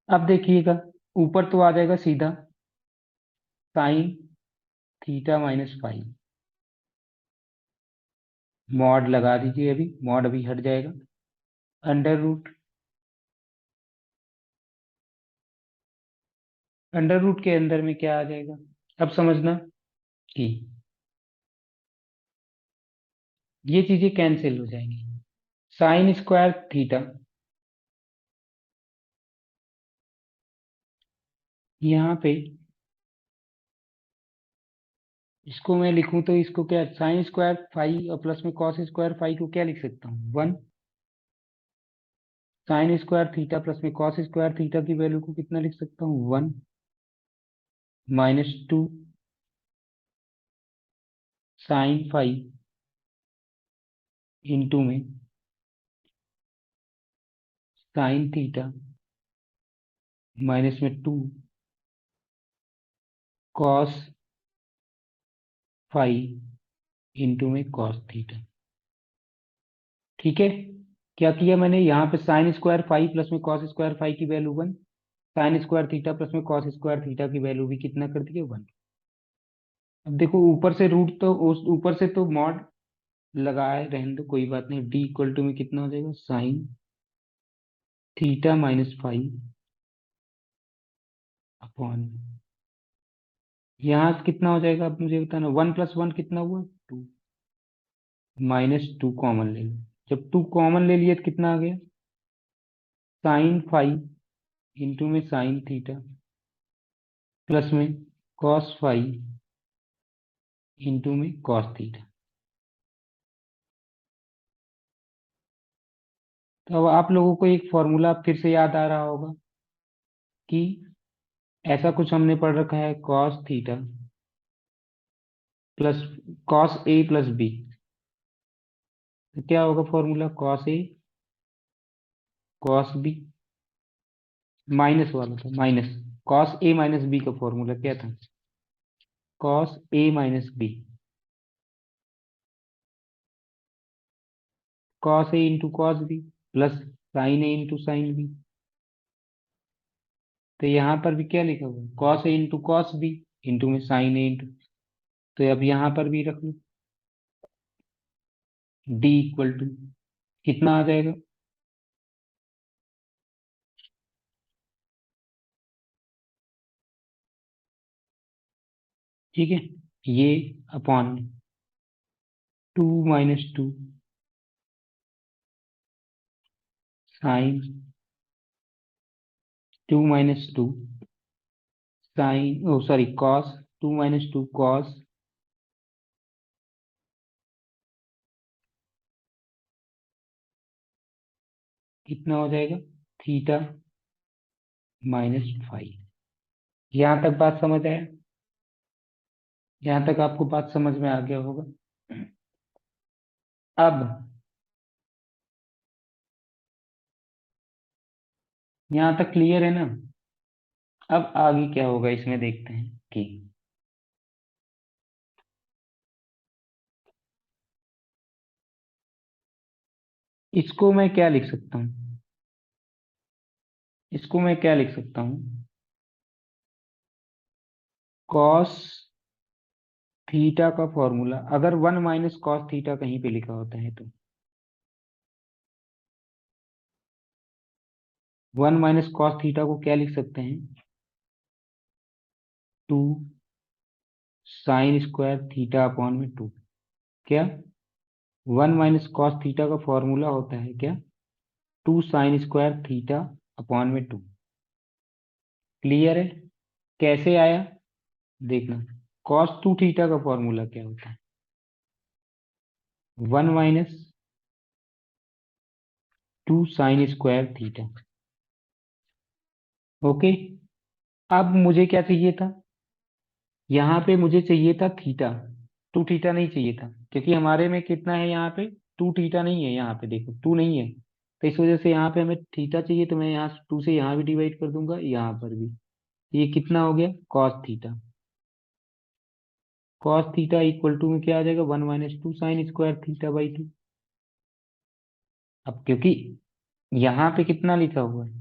अब देखिएगा ऊपर तो आ जाएगा सीधा sine theta minus five, mod लगा दीजिए, अभी मॉड अभी हट जाएगा। अंडर रूट, अंडर रूट के अंदर में क्या आ जाएगा? अब समझना कि ये चीजें कैंसिल हो जाएंगी। साइन स्क्वायर थीटा, यहाँ पे इसको मैं लिखूं तो इसको क्या, साइन स्क्वायर फाइव और प्लस में कॉस स्क्वायर फाइव को क्या लिख सकता हूँ? 1 साइन स्क्वायर थीटा प्लस में कॉस स्क्वायर थीटा की वैल्यू को कितना लिख सकता हूँ? 1 माइनस 2 साइन फाइव इंटू में साइन थीटा माइनस में 2 कॉस फाइव इंटू में कॉस थीटा। ठीक है, क्या किया मैंने? यहाँ पे साइन स्क्वायर फाइव प्लस में कॉस स्क्वायर फाइव की value 1, sign square theta plus में कॉस स्क्वायर थीटा की वैल्यू भी कितना कर दिया? 1। अब देखो ऊपर से रूट तो उस ऊपर से तो मॉड लगाए रहने दो, कोई बात नहीं। डी इक्वल टू में कितना हो जाएगा? Sine theta minus five upon, यहाँ कितना हो जाएगा? अब मुझे बताना, 1 प्लस 1 कितना हुआ? 2, माइनस 2 कॉमन ले लो। जब 2 कॉमन ले लिए तो कितना आ गया? साइन फाइव इंटू में साइन थीटा प्लस में कॉस फाइव इंटू में कॉस थीटा। तो अब आप लोगों को एक फॉर्मूला फिर से याद आ रहा होगा कि ऐसा कुछ हमने पढ़ रखा है, cos theta plus cos A plus B. तो क्या होगा formula, cos A cos B, minus वाला था, minus cos A minus B का फॉर्मूला क्या था, cos A minus B, cos A into cos B plus sine A into sine B. तो यहाँ पर भी क्या लिखा हुआ है, cos A into cos B into में साइन ए इंटू, तो अब यहाँ पर भी रख लो, डी इक्वल टू कितना आ जाएगा, ठीक है, ये अपॉन 2 - 2 साइन 2 - 2 साइन, ओ सॉरी, कॉस 2 - 2 कॉस कितना हो जाएगा, थीटा -5। यहाँ तक बात समझ आया, यहाँ तक आपको बात समझ में आ गया होगा। अब यहाँ तक क्लियर है ना। अब आगे क्या होगा इसमें देखते हैं कि इसको मैं क्या लिख सकता हूँ, इसको मैं क्या लिख सकता हूँ, कॉस थीटा का फॉर्मूला, अगर 1 - cos थीटा कहीं पे लिखा होता है तो 1 - cos थीटा को क्या लिख सकते हैं, 2 sin² थीटा/2। क्या 1 - cos थीटा का फॉर्मूला होता है क्या, 2 sin² थीटा/2। क्लियर है, कैसे आया देखना, cos 2 थीटा का फॉर्मूला क्या होता है, 1 - 2 sin² थीटा। ओके, अब मुझे क्या चाहिए था, यहाँ पे मुझे चाहिए था थीटा, 2 थीटा नहीं चाहिए था, क्योंकि हमारे में कितना है यहाँ पे, 2 थीटा नहीं है, यहाँ पे देखो 2 नहीं है, तो इस वजह से यहाँ पे हमें थीटा चाहिए, तो मैं यहाँ 2 से यहाँ भी डिवाइड कर दूंगा, यहाँ पर भी। ये कितना हो गया, cos theta, cos theta equal to में क्या आ जाएगा, 1 - 2 sin² थीटा/2। अब क्योंकि यहाँ पे कितना लिखा हुआ है,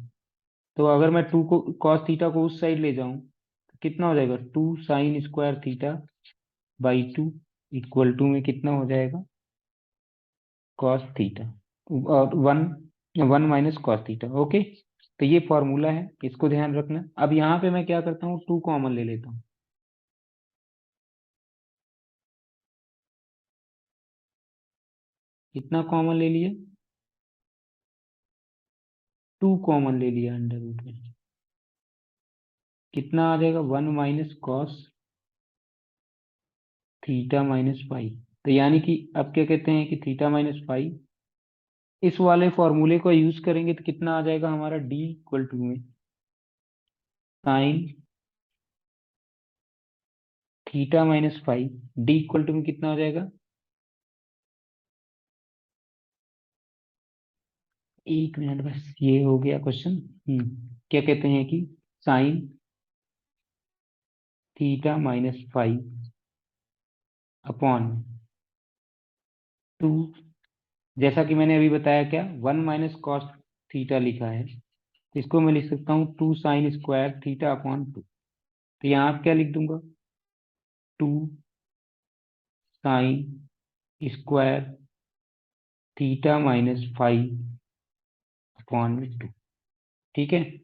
तो अगर मैं टू को कॉस थीटा को उस साइड ले जाऊं तो कितना हो जाएगा, 2 sin² थीटा/2 इक्वल टू में कितना हो जाएगा, कॉस थीटा, और 1 - cos थीटा। ओके, तो ये फॉर्मूला है, इसको ध्यान रखना। अब यहाँ पे मैं क्या करता हूँ, 2 कॉमन ले लेता हूँ, कितना कॉमन ले लिया, 2 कॉमन ले लिया अंडर रूट में, कितना आ जाएगा, 1 - cos थीटा/5। तो यानी कि अब क्या कहते हैं कि थीटा -5, इस वाले फॉर्मूले को यूज करेंगे तो कितना आ जाएगा हमारा, डी इक्वल टू में साइन थीटा-5, डी इक्वल टू में कितना हो जाएगा, एक मिनट बस, ये हो गया क्वेश्चन। क्या कहते हैं कि साइन थीटा-5 अपॉन 2, जैसा कि मैंने अभी बताया, क्या 1 - cos थीटा लिखा है, तो इसको मैं लिख सकता हूँ 2 sin² थीटा/2। तो यहाँ आप क्या लिख दूंगा, 2 sin² थीटा-5/2। ठीक है,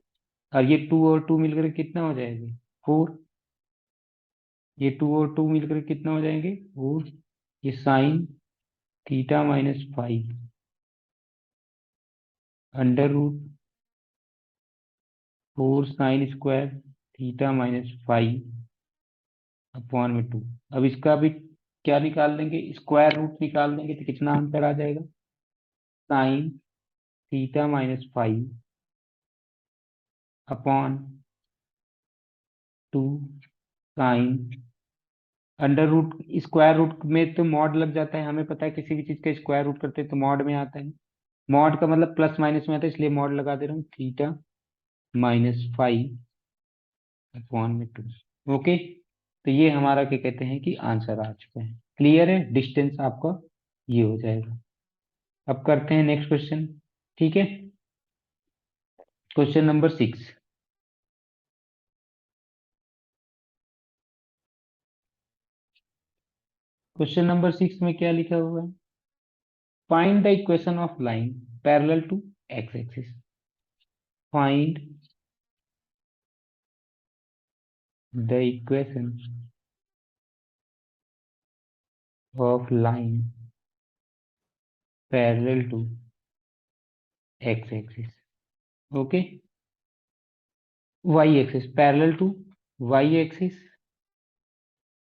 और ये 2 और 2 मिलकर कितना हो जाएगा, 4। ये 2 और 2 मिलकर कितना हो जाएंगे, 4। ये साइन थीटा-5 अंडर रूट 4 sin² थीटा-5 अपॉन में 2। अब इसका भी क्या निकाल लेंगे, स्क्वायर रूट निकाल देंगे तो कितना आंसर आ जाएगा, sine theta minus 5 upon 2 sine under root. Square root में तो मॉड लग जाता है, हमें पता है किसी भी चीज का स्क्वायर रूट करते हैं तो मॉड में आता है। मॉड का मतलब प्लस माइनस में आता है, इसलिए मॉड लगा दे रहा हूँ, थीटा माइनस 5 अपॉन में 2। ओके, तो ये हमारा क्या कहते हैं कि आंसर आ चुका है। क्लियर है, डिस्टेंस आपका ये हो जाएगा। अब करते हैं नेक्स्ट क्वेश्चन। ठीक है, क्वेश्चन नंबर 6। क्वेश्चन नंबर 6 में क्या लिखा हुआ है, find the equation of line parallel to x axis. Find the equation of line parallel to x-axis. Okay, y-axis parallel to y-axis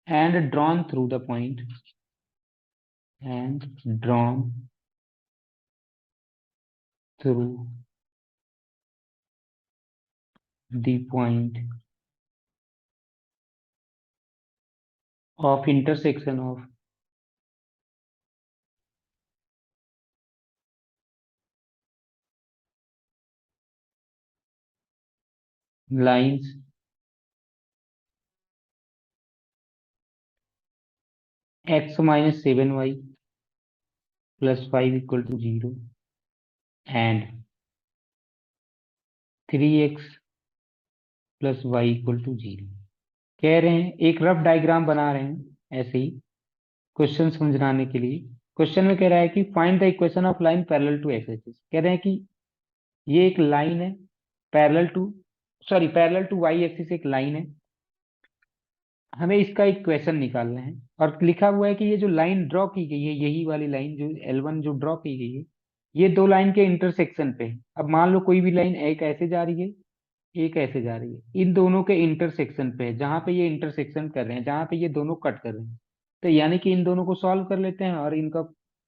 and drawn through the point and drawn through the point of intersection of lines x minus 7y plus 5 equal to 0 and 3x plus y equal to 0। कह रहे हैं एक rough diagram बना रहे हैं ऐसे ही question समझाने के लिए। क्वेश्चन में कह रहा है कि find the equation of line parallel to x axis. कह रहे हैं कि ये एक लाइन है parallel to, sorry parallel to y axis एक लाइन है, हमें इसका इक्वेशन निकालना है। और लिखा हुआ है कि ये जो लाइन ड्रॉ की गई है, यही वाली लाइन जो L1 जो ड्रॉ की गई है, ये दो लाइन के इंटरसेक्शन पे है। अब मान लो कोई भी लाइन एक ऐसे जा रही है, एक ऐसे जा रही है, इन दोनों के इंटरसेक्शन पे है, जहां पे ये इंटरसेक्शन कर रहे हैं, जहां पे ये दोनों कट कर रहे हैं। तो यानी कि इन दोनों को सॉल्व कर लेते हैं और इनका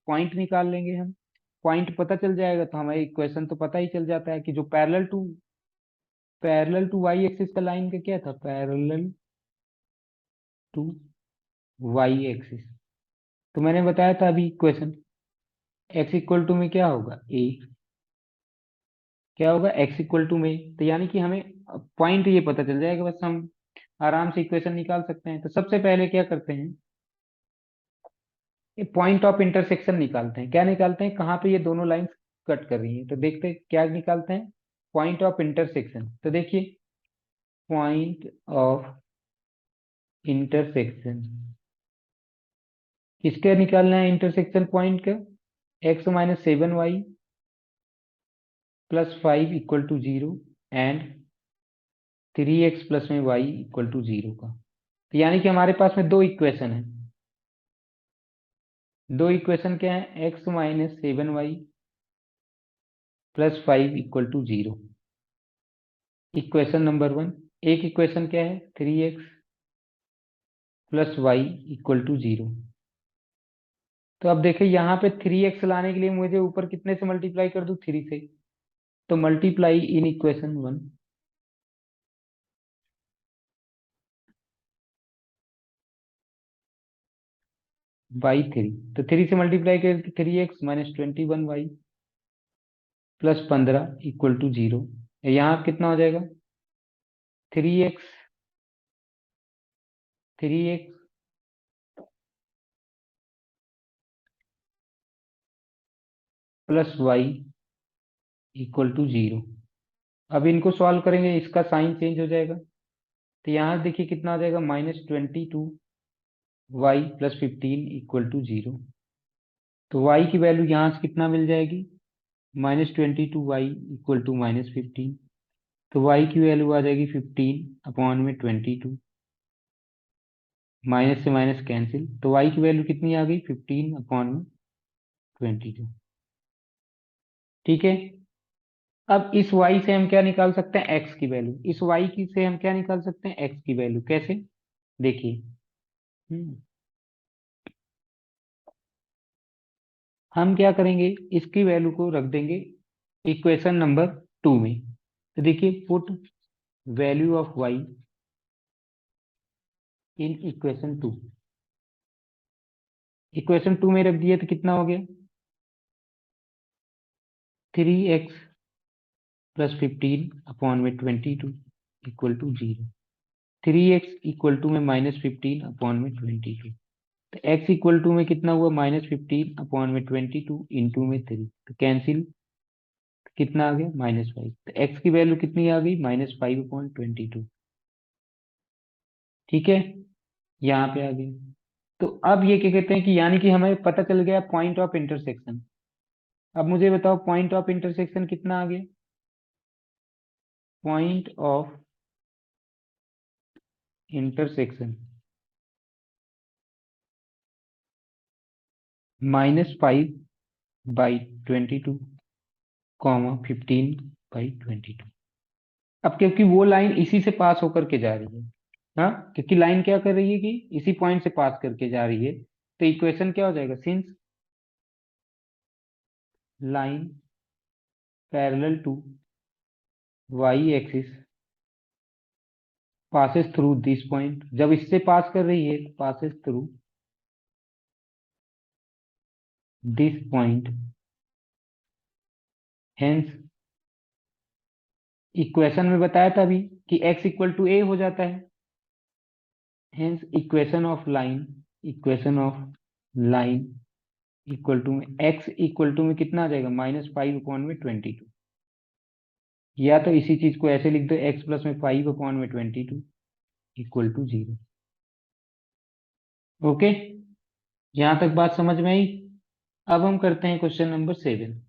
पॉइंट निकाल लेंगे हम। पॉइंट पता चल जाएगा तो हमें इक्वेशन तो पता ही चल जाता है कि जो पैरेलल टू वाई एक्सिस का लाइन का क्या था, पैरेलल टू वाई एक्सिस। तो मैंने बताया था अभी इक्वेशन, एक्स इक्वल टू में क्या होगा ए, क्या होगा एक्स इक्वल टू में, तो यानी कि हमें पॉइंट ये पता चल जाएगा, बस हम आराम से इक्वेशन निकाल सकते हैं। तो सबसे पहले क्या करते हैं, पॉइंट ऑफ इंटरसेक्शन निकालते हैं। क्या निकालते हैं, कहाँ पे ये दोनों लाइंस कट कर रही हैं, तो देखते हैं क्या निकालते हैं, पॉइंट ऑफ इंटरसेक्शन। तो देखिए पॉइंट ऑफ इंटरसेक्शन किसका निकालना है, इंटरसेक्शन पॉइंट का, x minus 7y plus 5 equal to 0 and 3x plus में y इक्वल टू 0 का। तो यानी कि हमारे पास में दो इक्वेशन है। दो इक्वेशन क्या है, x minus 7y plus 5 equal to 0, equation number 1। एक इक्वेशन क्या है, 3x plus y equal to 0। तो अब देखिए यहाँ पे 3x लाने के लिए मुझे ऊपर कितने से मल्टीप्लाई कर दूं, 3 से। तो मल्टीप्लाई इन इक्वेशन 1 बाई 3। तो 3 से मल्टीप्लाई करके 3x minus 21y plus 15 equal to 0। यहाँ कितना हो जाएगा, 3x plus y equal to 0। अब इनको सॉल्व करेंगे, इसका साइन चेंज हो जाएगा। तो यहाँ देखिए कितना आ जाएगा, -22y प्लस 15 इक्वल टू 0। तो y की वैल्यू यहाँ से कितना मिल जाएगी, -22y इक्वल टू -15। तो y की वैल्यू आ जाएगी 15 अपॉन में 22, माइनस से माइनस कैंसिल, तो y की वैल्यू कितनी आ गई, 15 अपॉन में 22। ठीक है, अब इस y से हम क्या निकाल सकते हैं, x की वैल्यू। इस y की से हम क्या निकाल सकते हैं, x की वैल्यू। कैसे, देखिए हम्म, हम क्या करेंगे, इसकी वैल्यू को रख देंगे इक्वेशन नंबर 2 में। तो देखिए, put value of y in equation 2। Equation 2 में रख दिए तो कितना हो गया, 3x plus 15/22 equal to 0। 3x equal to में -15/22। तो x इक्वल टू में कितना हुआ, -15/22 इंटू में 3, तो कैंसिल, कितना आ गया, -5। तो x की वैल्यू कितनी आ गई, -5/22। ठीक है, यहाँ पे आ गई। तो अब ये क्या कहते हैं कि यानी कि हमें पता चल गया पॉइंट ऑफ इंटरसेक्शन। अब मुझे बताओ पॉइंट ऑफ इंटरसेक्शन कितना आ गया, पॉइंट ऑफ इंटरसेक्शन -5/22, 15/22। अब क्योंकि वो लाइन इसी से पास होकर के जा रही है, हाँ, क्योंकि लाइन क्या कर रही है कि इसी पॉइंट से पास करके जा रही है, तो इक्वेशन क्या हो जाएगा, since line parallel to y axis passes through this point, जब इससे पास कर रही है passes through this point, hence equation में बताया था अभी कि x इक्वल टू a हो जाता है, hence equation of line equal to में x इक्वल टू में कितना आ जाएगा, -5/22। या तो इसी चीज को ऐसे लिख दो, x प्लस में 5/22 इक्वल टू 0। ओके, यहां तक बात समझ में आई। अब हम करते हैं क्वेश्चन नंबर 7।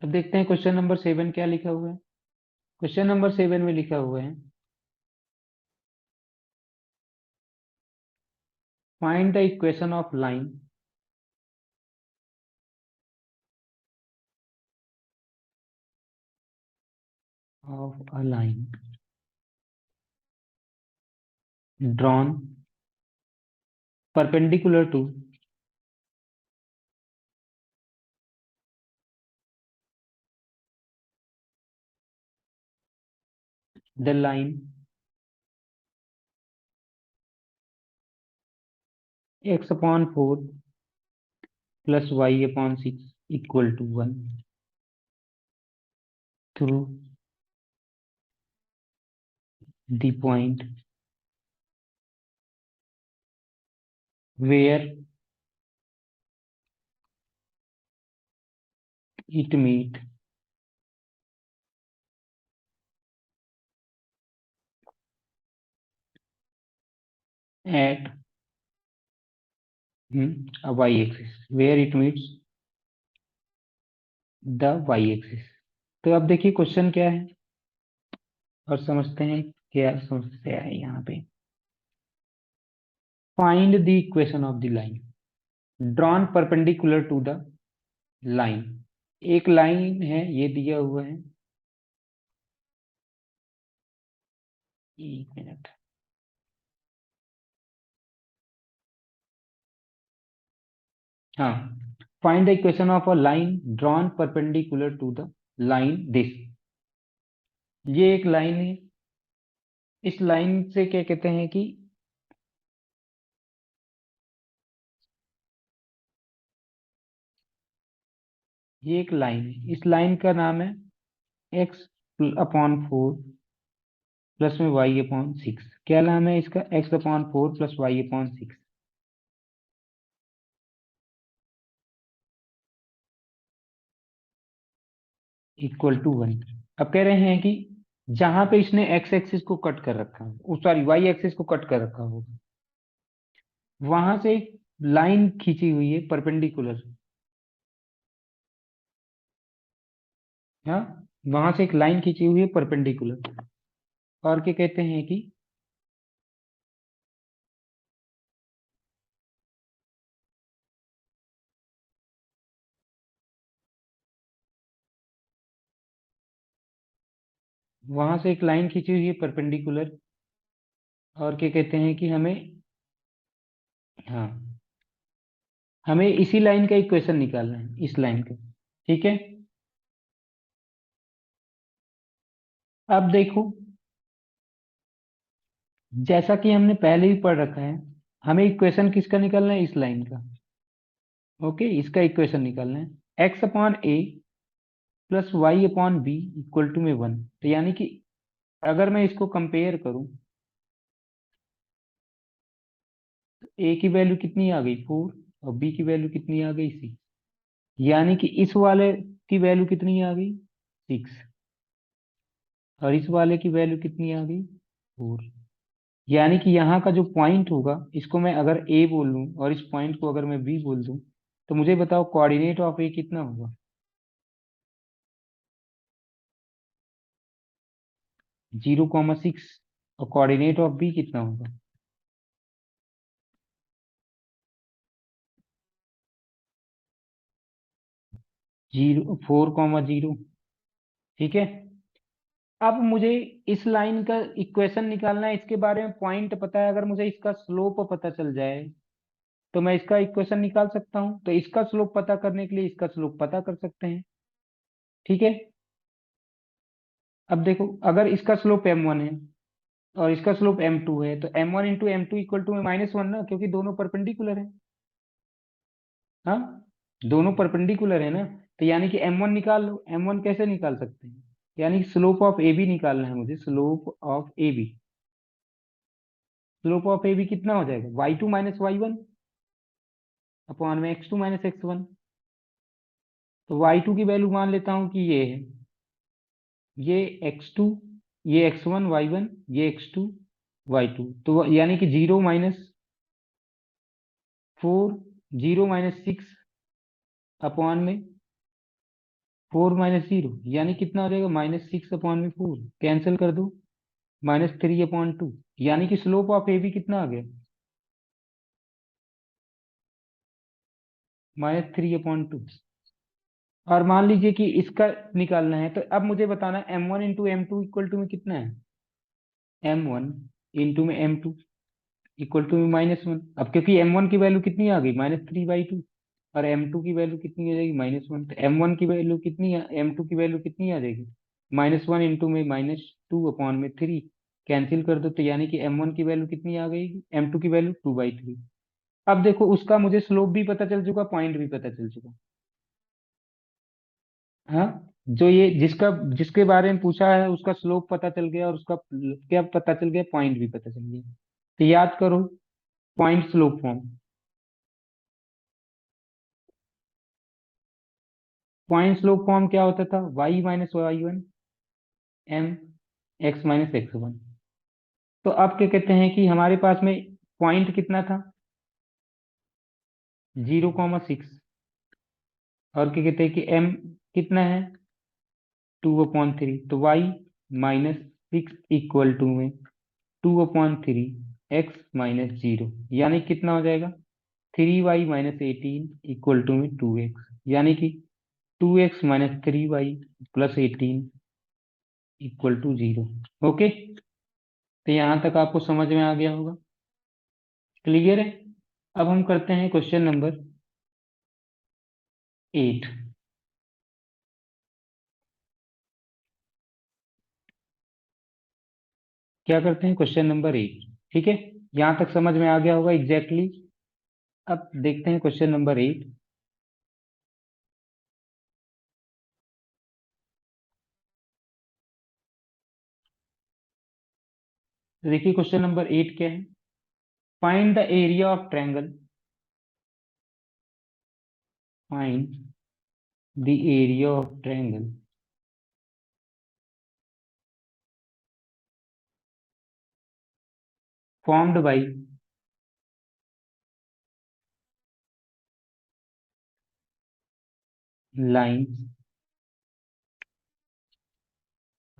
अब देखते हैं क्वेश्चन नंबर 7 क्या लिखा हुआ है। क्वेश्चन नंबर 7 में लिखा हुआ है, find the equation of line of a line drawn perpendicular to the line x/4 plus y/6 equal to 1 through the point where it meet at a y-axis, where it meets the y-axis। तो अब देखिए question क्या है और समझते हैं क्या समस्या है यहाँ पे। Find the equation of the line drawn perpendicular to the line. एक लाइन है, ये दिया हुआ है, एक मिनट, हाँ, find the equation of a line drawn perpendicular to the line this. ये एक लाइन है, इस लाइन से क्या कहते हैं कि ये एक लाइन है, इस लाइन का नाम है x/4 प्लस में y/6। क्या नाम है इसका, x/4 plus y/6 equal to 1। अब कह रहे हैं कि जहां पे इसने x एक्सिस को कट कर रखा है, सॉरी y एक्सिस को कट कर रखा होगा, वहां से एक लाइन खींची हुई है परपेंडिकुलर, हाँ, वहां से एक लाइन खींची हुई है परपेंडिकुलर, और क्या कहते हैं कि वहां से एक लाइन खींची हुई है परपेंडिकुलर, और क्या कहते हैं कि हमें, हाँ, हमें इसी लाइन का इक्वेशन निकालना है, इस लाइन का। ठीक है, अब देखो, जैसा कि हमने पहले ही पढ़ रखा है, हमें इक्वेशन किसका निकालना है, इस लाइन का। ओके, इसका इक्वेशन निकालना है, x upon a plus y upon b equal to में 1। तो यानी कि अगर मैं इसको कंपेयर करूं, ए की वैल्यू कितनी आ गई 4, और बी की वैल्यू कितनी आ गई 6, यानी कि इस वाले की वैल्यू कितनी आ गई 6, और इस वाले की वैल्यू कितनी आ गई 4। यानी कि यहाँ का जो पॉइंट होगा, इसको मैं अगर ए बोल लूँ और इस पॉइंट को अगर मैं बी बोल दूँ, तो मुझे बताओ कोऑर्डिनेट ऑफ ए कितना होगा। 0,6। और कोऑर्डिनेट ऑफ बी कितना होगा, 4,0। ठीक है, अब मुझे इस लाइन का इक्वेशन निकालना है, इसके बारे में पॉइंट पता है, अगर मुझे इसका स्लोप पता चल जाए तो मैं इसका इक्वेशन निकाल सकता हूँ। तो इसका स्लोप पता करने के लिए इसका स्लोप पता कर सकते हैं। ठीक है, अब देखो, अगर इसका स्लोप m1 है और इसका स्लोप m2 है, तो m1 into m two equal to -1 ना, क्योंकि दोनों परपेंडिकुलर है। हाँ, दोनों परपेंडिकुलर है ना, तो यानी कि m1 निकाल लो। m1 कैसे निकाल सकते हैं, यानी स्लोप ऑफ ए बी निकालना है मुझे, slope of a b. Slope of a b कितना हो जाएगा, y2 minus y one upon में x2 माइनस x1। तो y2 की वैल्यू मान लेता हूँ कि ये है, ये x2, ये x1 y1, ये x2 y2। तो यानी कि 0 - 4, 0 - 6 अपॉन में 4 - 0, यानी कितना हो जाएगा -6 अपॉन में 4, कैंसिल कर दो, -3/2। यानी कि स्लोप ऑफ ए बी कितना आ गया, -3/2। और मान लीजिए कि इसका निकालना है, तो अब मुझे बताना m1 into m two equal to में कितना है, m1 इंटू में m2 इक्वल टू में -1। अब क्योंकि m1 की वैल्यू कितनी आ गई, -3/2, और m2 की वैल्यू कितनी आ जाएगी, -1। तो m1 की वैल्यू कितनी है, m2 की वैल्यू कितनी आ जाएगी, -1 इंटू में -2 अपॉन में 3, कैंसिल कर दो। तो यानी कि m1 की वैल्यू कितनी आ गई, m2 की वैल्यू 2/3। अब देखो, उसका मुझे स्लोप भी पता चल चुका, पॉइंट भी पता चल चुका। हाँ, जो ये जिसका जिसके बारे में पूछा है उसका स्लोप पता चल गया, और उसका क्या पता चल गया, पॉइंट भी पता चल गया। तो याद करो, point slope form. Point slope form क्या होता था, y minus y one m x minus x one. तो अब क्या कहते हैं कि हमारे पास में पॉइंट कितना था, 0,6। और क्या कहते हैं कि m कितना है, 2/3। तो y - 6 इक्वल टू में 2/3 x - 0, यानी कितना हो जाएगा, 3y - 18 इक्वल टू में 2x, यानी कि 2x - 3y plus 18 equal to 0। Okay, तो यहाँ तक आपको समझ में आ गया होगा, क्लियर है। अब हम करते हैं क्वेश्चन नंबर 8। क्या करते हैं, क्वेश्चन नंबर 8। ठीक है, यहाँ तक समझ में आ गया होगा एग्जैक्टली exactly। अब देखते हैं क्वेश्चन नंबर 8। तो देखिए, क्वेश्चन नंबर 8 क्या है, find the area of triangle, find the area of triangle formed by lines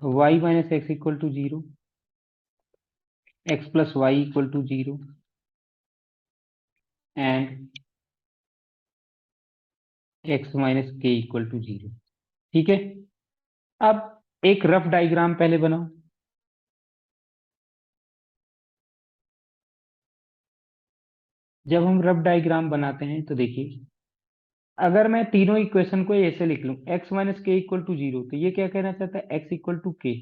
y - x equal to 0, x plus y equal to 0, and x minus k equal to 0। ठीक है, अब एक rough diagram पहले बनाओ। जब हम रफ डायग्राम बनाते हैं तो देखिए, अगर मैं तीनों इक्वेशन को ऐसे लिख लूं, x minus k equal to zero, तो ये क्या कहना चाहता है, x इक्वल टू के।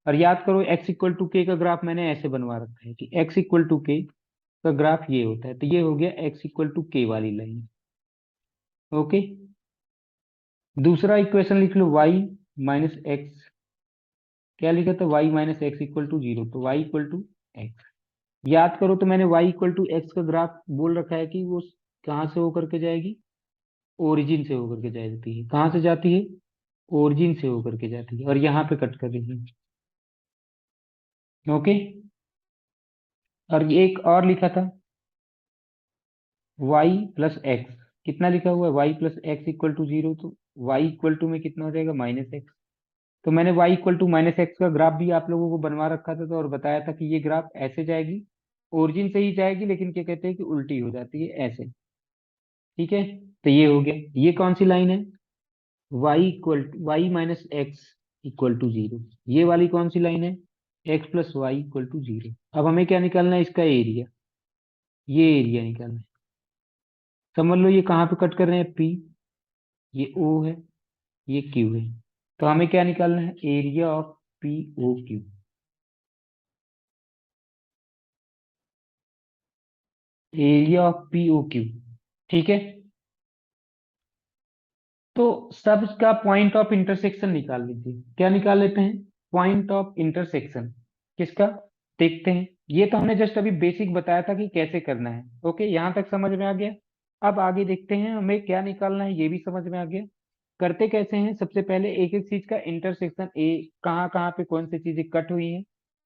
और याद करो x इक्वल टू के का ग्राफ मैंने ऐसे बनवा रखा है कि x इक्वल टू के का ग्राफ ये होता है, तो ये हो गया x इक्वल टू के वाली लाइन। ओके। दूसरा इक्वेशन लिख लो, y माइनस एक्स, क्या लिखा था, y minus x equal to zero, तो y इक्वल टू एक्स। याद करो तो मैंने y इक्वल टू एक्स का ग्राफ बोल रखा है कि वो कहाँ से होकर के जाएगी, ओरिजिन से होकर के जाती है। कहाँ से जाती है, ओरिजिन से होकर के जाती है, और यहाँ पे कट कर रही है। ओके। और ये एक और लिखा था, y प्लस एक्स, कितना लिखा हुआ है, y plus x equal to zero, तो y इक्वल टू में कितना हो जाएगा, माइनस एक्स। तो मैंने y equal to minus x का ग्राफ भी आप लोगों को बनवा रखा था, तो और बताया था कि ये ग्राफ ऐसे जाएगी, ओरिजिन से ही जाएगी, लेकिन क्या कहते हैं कि उल्टी हो जाती है ऐसे। ठीक है। तो ये हो गया, ये कौन सी लाइन है, y minus x equal to zero. ये वाली कौन सी लाइन है, x plus y equal to zero. अब हमें क्या निकालना है, इसका एरिया, ये एरिया निकालना है। समझ लो ये कहाँ पे कट कर रहे हैं, P, ये O है, ये Q है। तो हमें क्या निकालना है, area of P O Q. Area of P O Q. ठीक है। तो सबका पॉइंट ऑफ इंटरसेक्शन निकाल लीजिए। क्या निकाल लेते हैं, पॉइंट ऑफ इंटरसेक्शन किसका, देखते हैं। ये तो हमने जस्ट अभी बेसिक बताया था कि कैसे करना है। ओके, यहाँ तक समझ में आ गया। अब आगे देखते हैं हमें क्या निकालना है, ये भी समझ में आ गया। करते कैसे हैं, सबसे पहले एक एक चीज का इंटरसेक्शन, ए कहाँ कहाँ पे कौन सी चीजें कट हुई हैं,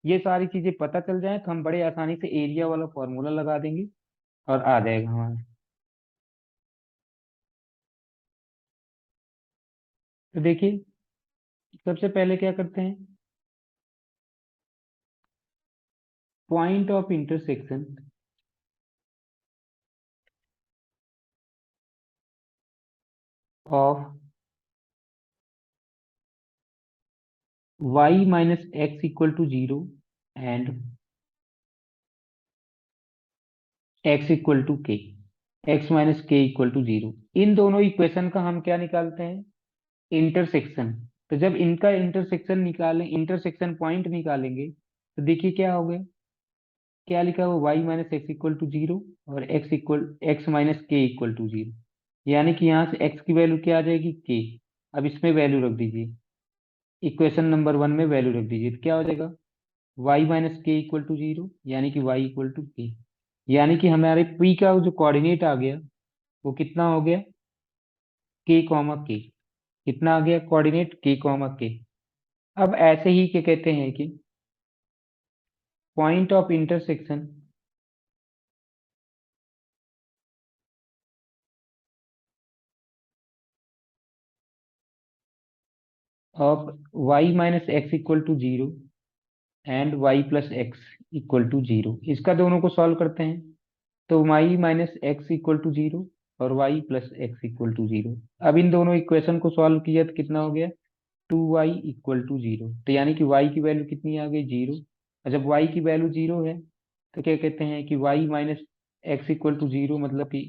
ये सारी चीजें पता चल जाए तो हम बड़े आसानी से एरिया वाला फॉर्मूला लगा देंगे और आ जाएगा हमारा। तो देखिए, सबसे पहले क्या करते हैं, point of intersection of y minus x equal to zero and x equal to k, x minus k equal to zero. इन दोनों इक्वेशन का हम क्या निकालते हैं, इंटरसेक्शन। तो जब इनका इंटरसेक्शन निकालें, इंटरसेक्शन पॉइंट निकालेंगे, तो देखिए क्या हो गया, क्या लिखा हुआ, y minus x equal to zero और x minus k equal to zero. यानी कि यहाँ से x की वैल्यू क्या आ जाएगी, k। अब इसमें वैल्यू रख दीजिए, इक्वेशन नंबर वन में वैल्यू रख दीजिए, तो क्या हो जाएगा, y minus k equal to zero, यानी कि y इक्वल टू के। यानी कि हमारे p का जो कोऑर्डिनेट आ गया वो कितना हो गया, k कॉमा के। कितना आ गया कोऑर्डिनेट, k कॉमा के। अब ऐसे ही क्या कहते हैं कि point of intersection of y minus x equal to zero and y plus x equal to zero, इसका दोनों को सॉल्व करते हैं। तो y minus x equal to zero और y plus x equal to zero. अब इन दोनों इक्वेशन को सॉल्व किया तो कितना हो गया, two y equal to zero. तो यानी कि y की वैल्यू कितनी आ गई, जीरो। और जब y की वैल्यू जीरो है तो क्या कहते हैं कि y minus x equal to zero, मतलब कि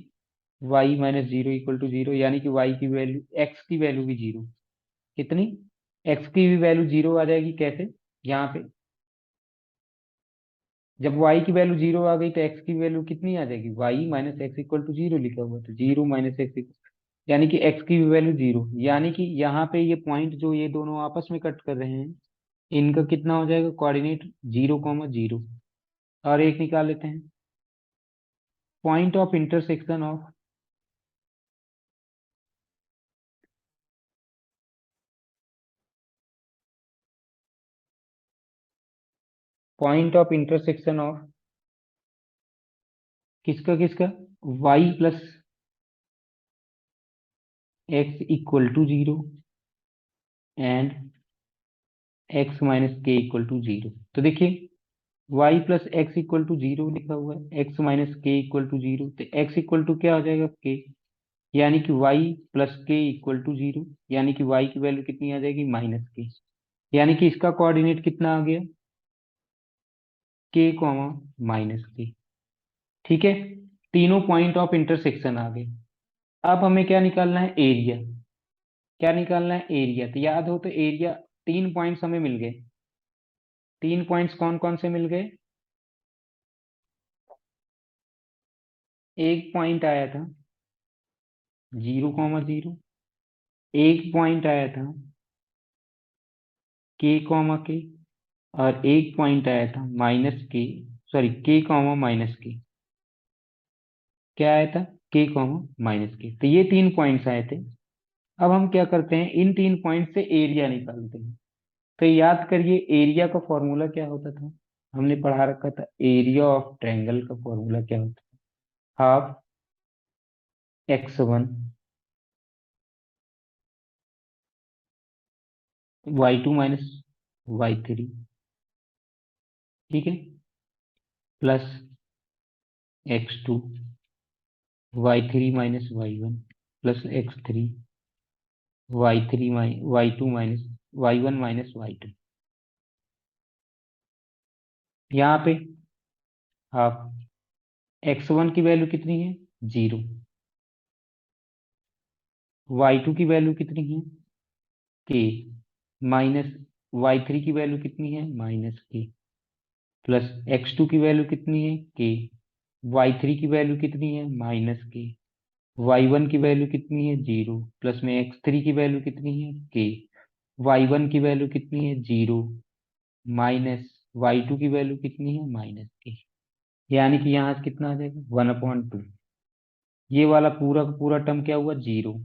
y minus zero equal to zero, यानी कि y की वैल्यू, x की वैल्यू भी जीरो। कितनी, x की भी वैल्यू जीरो आ जाएगी, कैसे, यहाँ पे जब y की वैल्यू जीरो आ गई तो x की वैल्यू कितनी आ जाएगी, y minus x equal to zero लिखा हुआ है, तो जीरो माइनस एक्स, यानी कि x की भी वैल्यू जीरो। यानी कि यहाँ पे ये पॉइंट जो ये दोनों आपस में कट कर रहे हैं, इनका कितना हो जाएगा, कोऑर्डिनेट जीरो कॉमा जीरो। और एक निकाल लेते हैं, point of intersection of, point of intersection of किसका किसका, y plus x equal to zero and x minus k equal to zero. तो देखिए, y plus x equal to zero लिखा हुआ है, x minus k equal to zero, तो x equal to क्या हो जाएगा, k। यानी कि y plus k equal to zero, यानी कि y की वैल्यू कितनी आ जाएगी, माइनस के। यानी कि इसका कोऑर्डिनेट कितना आ गया, k कॉमा माइनस के। ठीक है। तीनों पॉइंट ऑफ इंटरसेक्शन आ गए। अब हमें क्या निकालना है, एरिया। क्या निकालना है, एरिया। तो याद हो तो एरिया, 3 पॉइंट्स हमें मिल गए। 3 पॉइंट्स कौन कौन से मिल गए? एक पॉइंट आया था 0,0, एक पॉइंट आया था k, और एक पॉइंट आया था -k, सॉरी k, क्या आया था, k, तो ये 3 पॉइंट्स आए थे। अब हम क्या करते हैं, इन 3 पॉइंट से एरिया निकालते हैं। तो याद करिए, एरिया का फॉर्मूला क्या होता था, हमने पढ़ा रखा था। एरिया ऑफ ट्रायंगल का फॉर्मूला क्या होता है, half x1 y2 minus y3, ठीक है, plus x2 y3 minus y1, plus x3 y2 minus y1 minus y2। यहाँ पे हाफ, x1 की वैल्यू कितनी है, 0, y2 की वैल्यू कितनी है, k, माइनस y3 की वैल्यू कितनी है, -k, प्लस x2 की वैल्यू कितनी है, k, y3 की वैल्यू कितनी है, -k, y1 की वैल्यू कितनी है, 0, प्लस में x3 की वैल्यू कितनी है, k, y1 की वैल्यू कितनी है, 0, माइनस y2 की वैल्यू कितनी है, -k। यानी कि यहाँ से कितना आ जाएगा, 1/2। ये वाला पूरा का पूरा टर्म क्या हुआ, 0।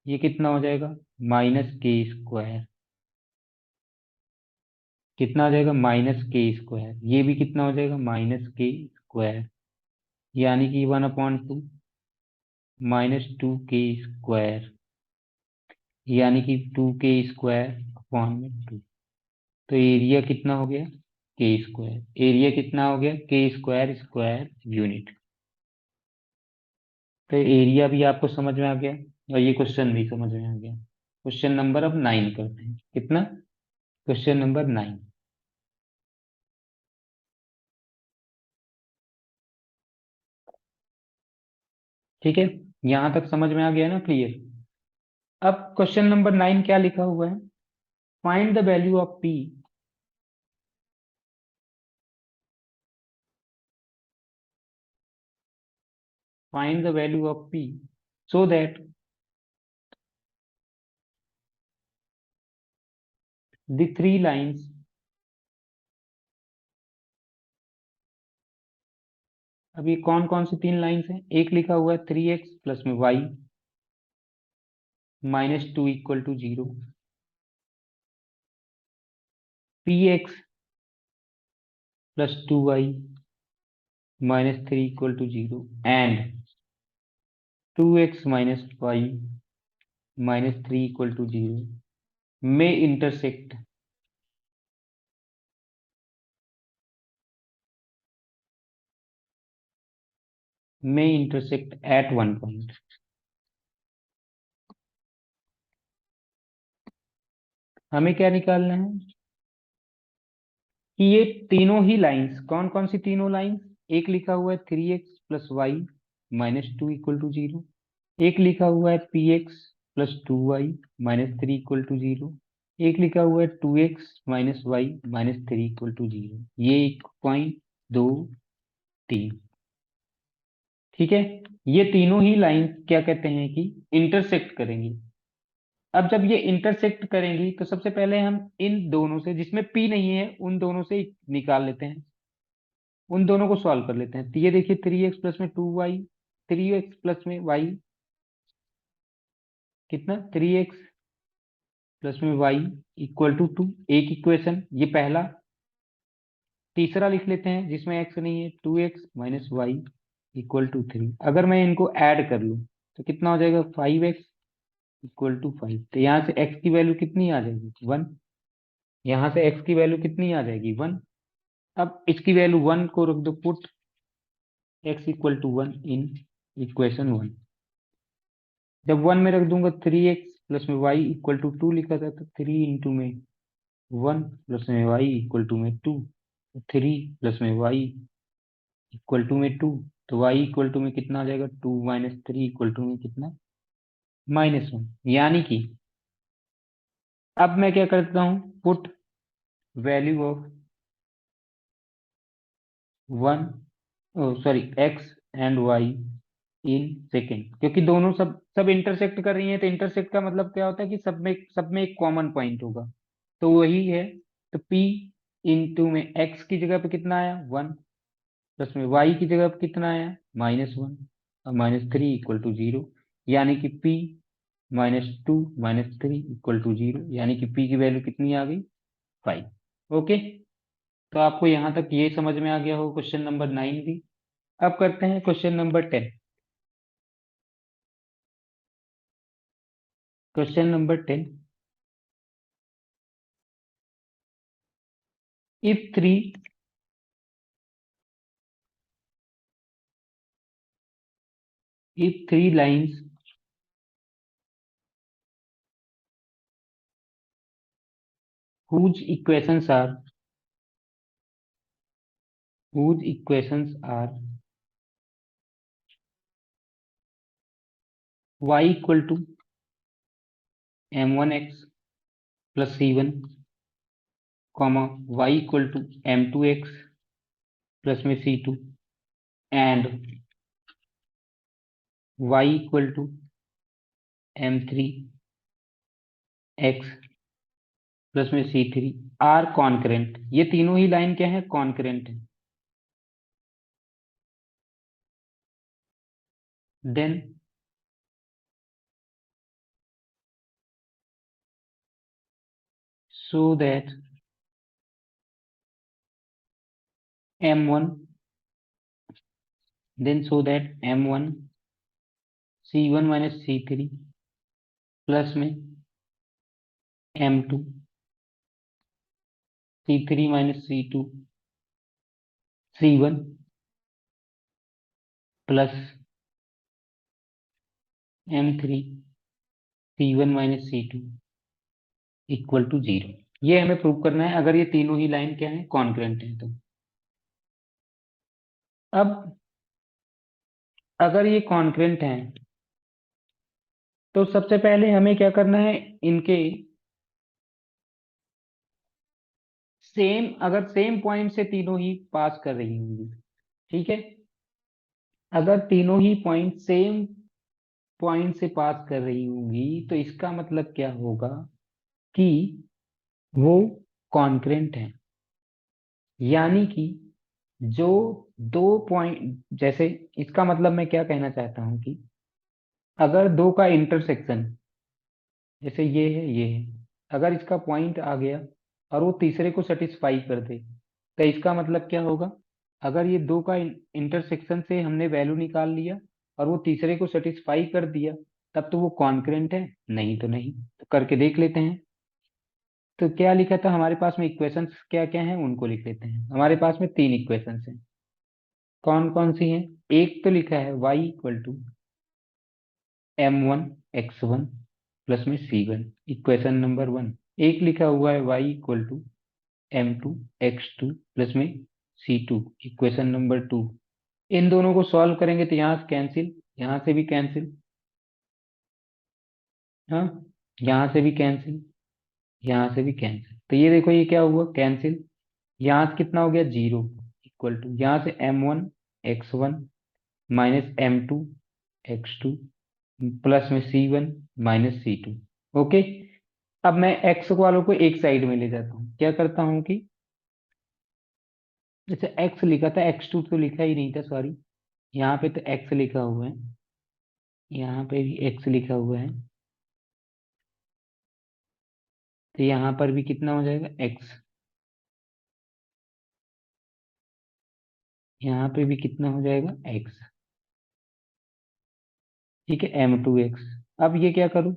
ये कितना हो जाएगा, -k²। कितना आ जाएगा, -k²। ये भी कितना हो जाएगा, -k²। यानी कि 1/2 -2k², यानी कि 2k²/2। तो एरिया कितना हो गया, k²। एरिया कितना हो गया, k² यूनिट। तो एरिया भी आपको समझ में आ गया, और ये क्वेश्चन भी समझ में आ गया। क्वेश्चन नंबर अब 9 करते हैं, कितना, क्वेश्चन नंबर 9। ठीक है, यहां तक समझ में आ गया ना, क्लियर। अब क्वेश्चन नंबर 9 क्या लिखा हुआ है, find the value of p, find the value of p so that the three lines, अब ये कौन कौन सी 3 लाइन्स हैं, एक लिखा हुआ है 3x प्लस में y -2 = 0, px plus 2y -3 = 0, and 2x minus y -3 = 0 may intersect, at one point। हमें क्या निकालना है कि ये तीनों ही लाइंस, कौन कौन सी तीनों लाइंस, एक लिखा हुआ है 3x प्लस वाई -2 = 0, एक लिखा हुआ है px प्लस 2y -3 = 0, एक लिखा हुआ है 2x माइनस वाई -3 = 0। ये 1.2 3, ठीक है। ये तीनों ही लाइन क्या कहते हैं कि इंटरसेक्ट करेंगी। अब जब ये इंटरसेक्ट करेंगी तो सबसे पहले हम इन दोनों से, जिसमें p नहीं है, उन दोनों से निकाल लेते हैं, उन दोनों को सॉल्व कर लेते हैं। तो ये देखिए 3x प्लस में 2y, 3x प्लस में y कितना, 3x प्लस में y = 2, एक इक्वेशन ये पहला। तीसरा लिख लेते हैं जिसमें x नहीं है, 2x माइनस वाई = 3। अगर मैं इनको ऐड कर लूं तो कितना हो जाएगा, 5x = 5। तो यहाँ से x की वैल्यू कितनी आ जाएगी, 1। यहाँ से x की वैल्यू कितनी आ जाएगी, 1। अब इसकी वैल्यू 1 को रख दो, पुट x = 1 इन इक्वेशन 1। जब 1 में रख दूंगा, 3x प्लस में y = 2 लिखा था, तो 3 इंटू में 1 प्लस में y = में 2, 3 प्लस में y इक्वल टू में 2, तो वाई इक्वल टू में कितना आ जाएगा, 2 - 3 इक्वल टू में कितना, -1। यानी कि अब मैं क्या करता हूं, put value of 1, sorry, x and y in second, क्योंकि दोनों सब सब इंटरसेक्ट कर रही हैं, तो इंटरसेक्ट का मतलब क्या होता है कि सब में एक कॉमन पॉइंट होगा, तो वही है। तो P इंटू में x की जगह पे कितना आया, 1, प्लस में y की जगह पे कितना आया, -1, और -3 इक्वल टू 0। यानी कि P -2 - 3 इक्वल टू 0, यानी कि P की वैल्यू कितनी आ गई, 5। ओके, तो आपको यहाँ तक ये समझ में आ गया हो क्वेश्चन नंबर 9 भी। अब करते हैं question number 10। Question number 10, if three lines whose equations are y equal to m1x plus c1, comma y equal to m2x plus में c2, and y equal to m3x plus में c3 are concurrent. ये तीनों ही line क्या है, concurrent है। Then so that m1 m1 c1 minus c3 plus में m2 c3 minus c2 c1 प्लस m3 c1 minus c2 equal to 0। ये हमें प्रूव करना है अगर ये तीनों ही लाइन क्या है, कॉन्करेंट है तो। अब अगर ये कॉन्करेंट है तो सबसे पहले हमें क्या करना है, इनके अगर सेम पॉइंट से तीनों ही पास कर रही होंगी, ठीक है, अगर तीनों ही पॉइंट सेम पॉइंट से पास कर रही होंगी तो इसका मतलब क्या होगा कि वो कॉन्करेंट है। यानी कि जो दो पॉइंट, जैसे इसका मतलब मैं क्या कहना चाहता हूं कि अगर दो का इंटरसेक्शन, जैसे ये है, अगर इसका पॉइंट आ गया और वो तीसरे को सेटिस्फाई कर दे, तो इसका मतलब क्या होगा, अगर ये दो का इंटरसेक्शन से हमने वैल्यू निकाल लिया और वो तीसरे को सेटिस्फाई कर दिया, तब तो वो कॉन्करेंट है, नहीं तो नहीं। तो करके देख लेते हैं। तो क्या लिखा था हमारे पास में, इक्वेशंस क्या क्या हैं उनको लिख लेते हैं। हमारे पास में 3 इक्वेशंस हैं। कौन कौन सी हैं, एक तो लिखा है y equal to m1x1 plus में c1, इक्वेशन नंबर 1। एक लिखा हुआ है y equal to m2x2 plus में c2, इक्वेशन नंबर 2। इन दोनों को सॉल्व करेंगे तो यहाँ से कैंसिल, यहाँ से भी कैंसिल, हाँ, यहाँ से भी कैंसिल, यहाँ से भी कैंसिल। तो ये देखो ये क्या हुआ, कैंसिल। यहाँ से कितना हो गया, 0, इक्वल टू यहाँ से m1x1 माइनस m2x2 प्लस में c1 माइनस c2। ओके, अब मैं x वालों को एक साइड में ले जाता हूँ। क्या करता हूँ कि जैसे x लिखा था, x2 तो लिखा ही नहीं था, सॉरी, यहाँ पे तो x लिखा हुआ है, यहाँ पे भी x लिखा हुआ है, तो यहाँ पर भी कितना हो जाएगा, x। यहाँ पे भी कितना हो जाएगा, x। ठीक है, m2x। अब ये क्या करूँ,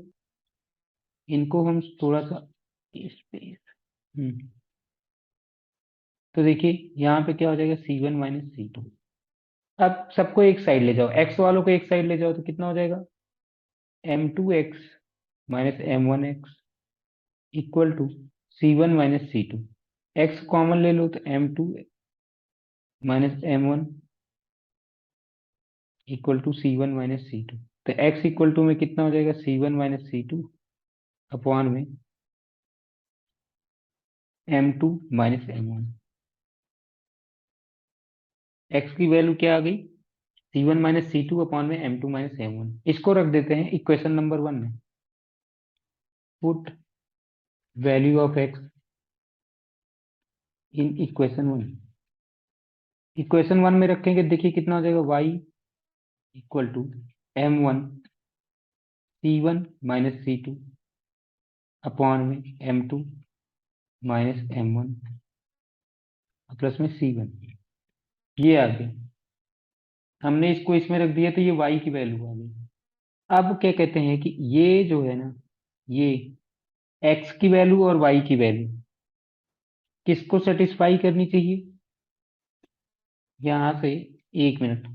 इनको हम थोड़ा सा स्पेस, तो देखिए यहाँ पे क्या हो जाएगा, c1 माइनस c2। अब सबको एक साइड ले जाओ, x वालों को एक साइड ले जाओ तो कितना हो जाएगा, m2x minus m1x equal to c1 minus c2। x common ले लो तो m2 minus m1 equal to C1 minus C2। तो x इक्वल टू में कितना हो जाएगा, C1 माइनस C2 अपॉन में M2 माइनस M1। x की वैल्यू क्या आ गई, C1 माइनस C2 अपॉन में M2 माइनस M1। इसको रख देते हैं इक्वेशन नंबर 1 में। Put value of x in equation 1। Equation 1 में रखेंगे, देखिए कितना हो जाएगा, y equal to M1 C1 minus C2 upon में M2 माइनस M1 प्लस में C1। ये आ गया, हमने इसको इसमें रख दिया तो ये y की वैल्यू आ गई। अब क्या कहते हैं कि ये जो है ना, ये x की वैल्यू और y की वैल्यू किसको सेटिस्फाई करनी चाहिए, यहां से, एक मिनट,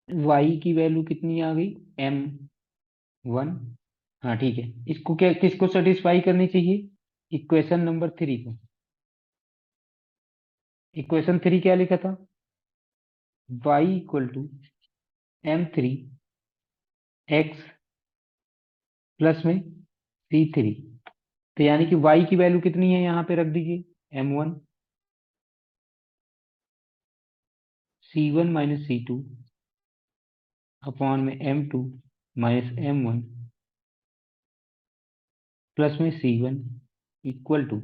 y की वैल्यू कितनी आ गई, M1। हाँ ठीक है, इसको क्या, किसको सेटिस्फाई करनी चाहिए, इक्वेशन नंबर 3 को। इक्वेशन 3 क्या लिखा था, y equal to M3 x plus में C3। तो यानी कि y की वैल्यू कितनी है, यहां पे रख दीजिए M1 C1 minus C2 upon में M2 माइनस M1 प्लस में C1 equal to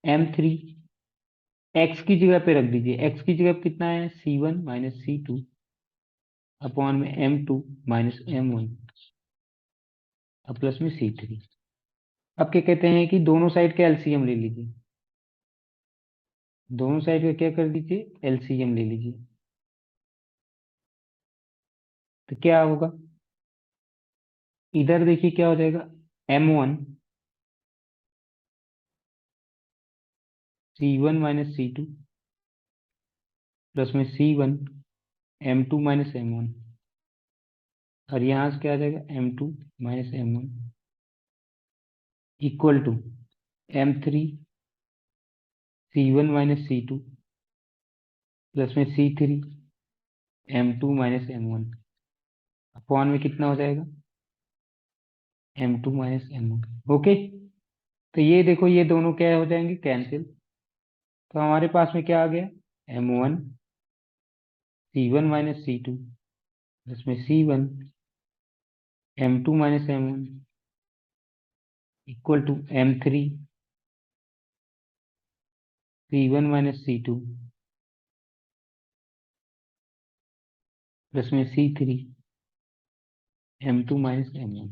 M3 x की जगह पे रख दीजिए, x की जगह पे कितना है, C1 माइनस C2 अपॉन में M2 माइनस M1 और प्लस में C3। अब क्या कहते हैं कि दोनों साइड का एलसीएम ले लीजिए, दोनों साइड का क्या कर दीजिए, एलसीएम ले लीजिए। तो क्या होगा, इधर देखिए क्या हो जाएगा, M1 C1 minus C2 plus में C1 M2 माइनस M1, और यहाँ से क्या आ जाएगा, M2 minus M1 equal to M3 C1 minus C2 plus में C3 M2 minus M1 upon में कितना हो जाएगा, M2 माइनस M1। ओके, तो ये देखो, ये दोनों क्या हो जाएंगे, कैंसिल। तो हमारे पास में क्या आ गया, M1 C1 minus C2 plus में C1 M2 minus M1 equal to M3 C1 minus C2 plus में C3 M2 माइनस M1।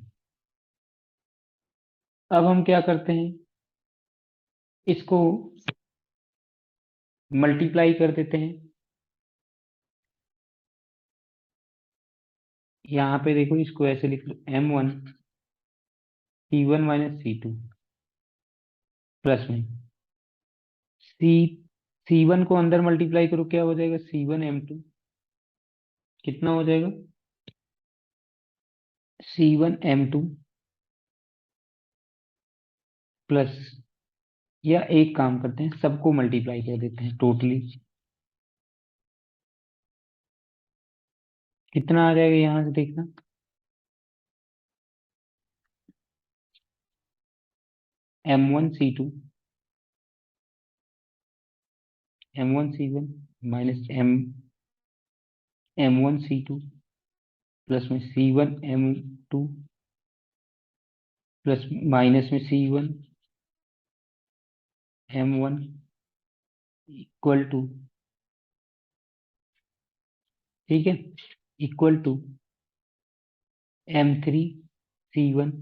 अब हम क्या करते हैं, इसको मल्टीप्लाई कर देते हैं। यहाँ पे देखो, इसको ऐसे लिख लो, M1 C1 minus C2 plus में सी C1 को अंदर मल्टीप्लाई करो, क्या हो जाएगा, C1 M2 कितना हो जाएगा, C1 M2 प्लस, या एक काम करते हैं, सबको मल्टीप्लाई कर देते हैं टोटली, कितना आ जाएगा, यहां से देखना, M1 C2 M1 C1 minus M1 C2 plus में C1 M2 प्लस माइनस में C1 M1 इक्वल टू, ठीक है, equal to M3 C1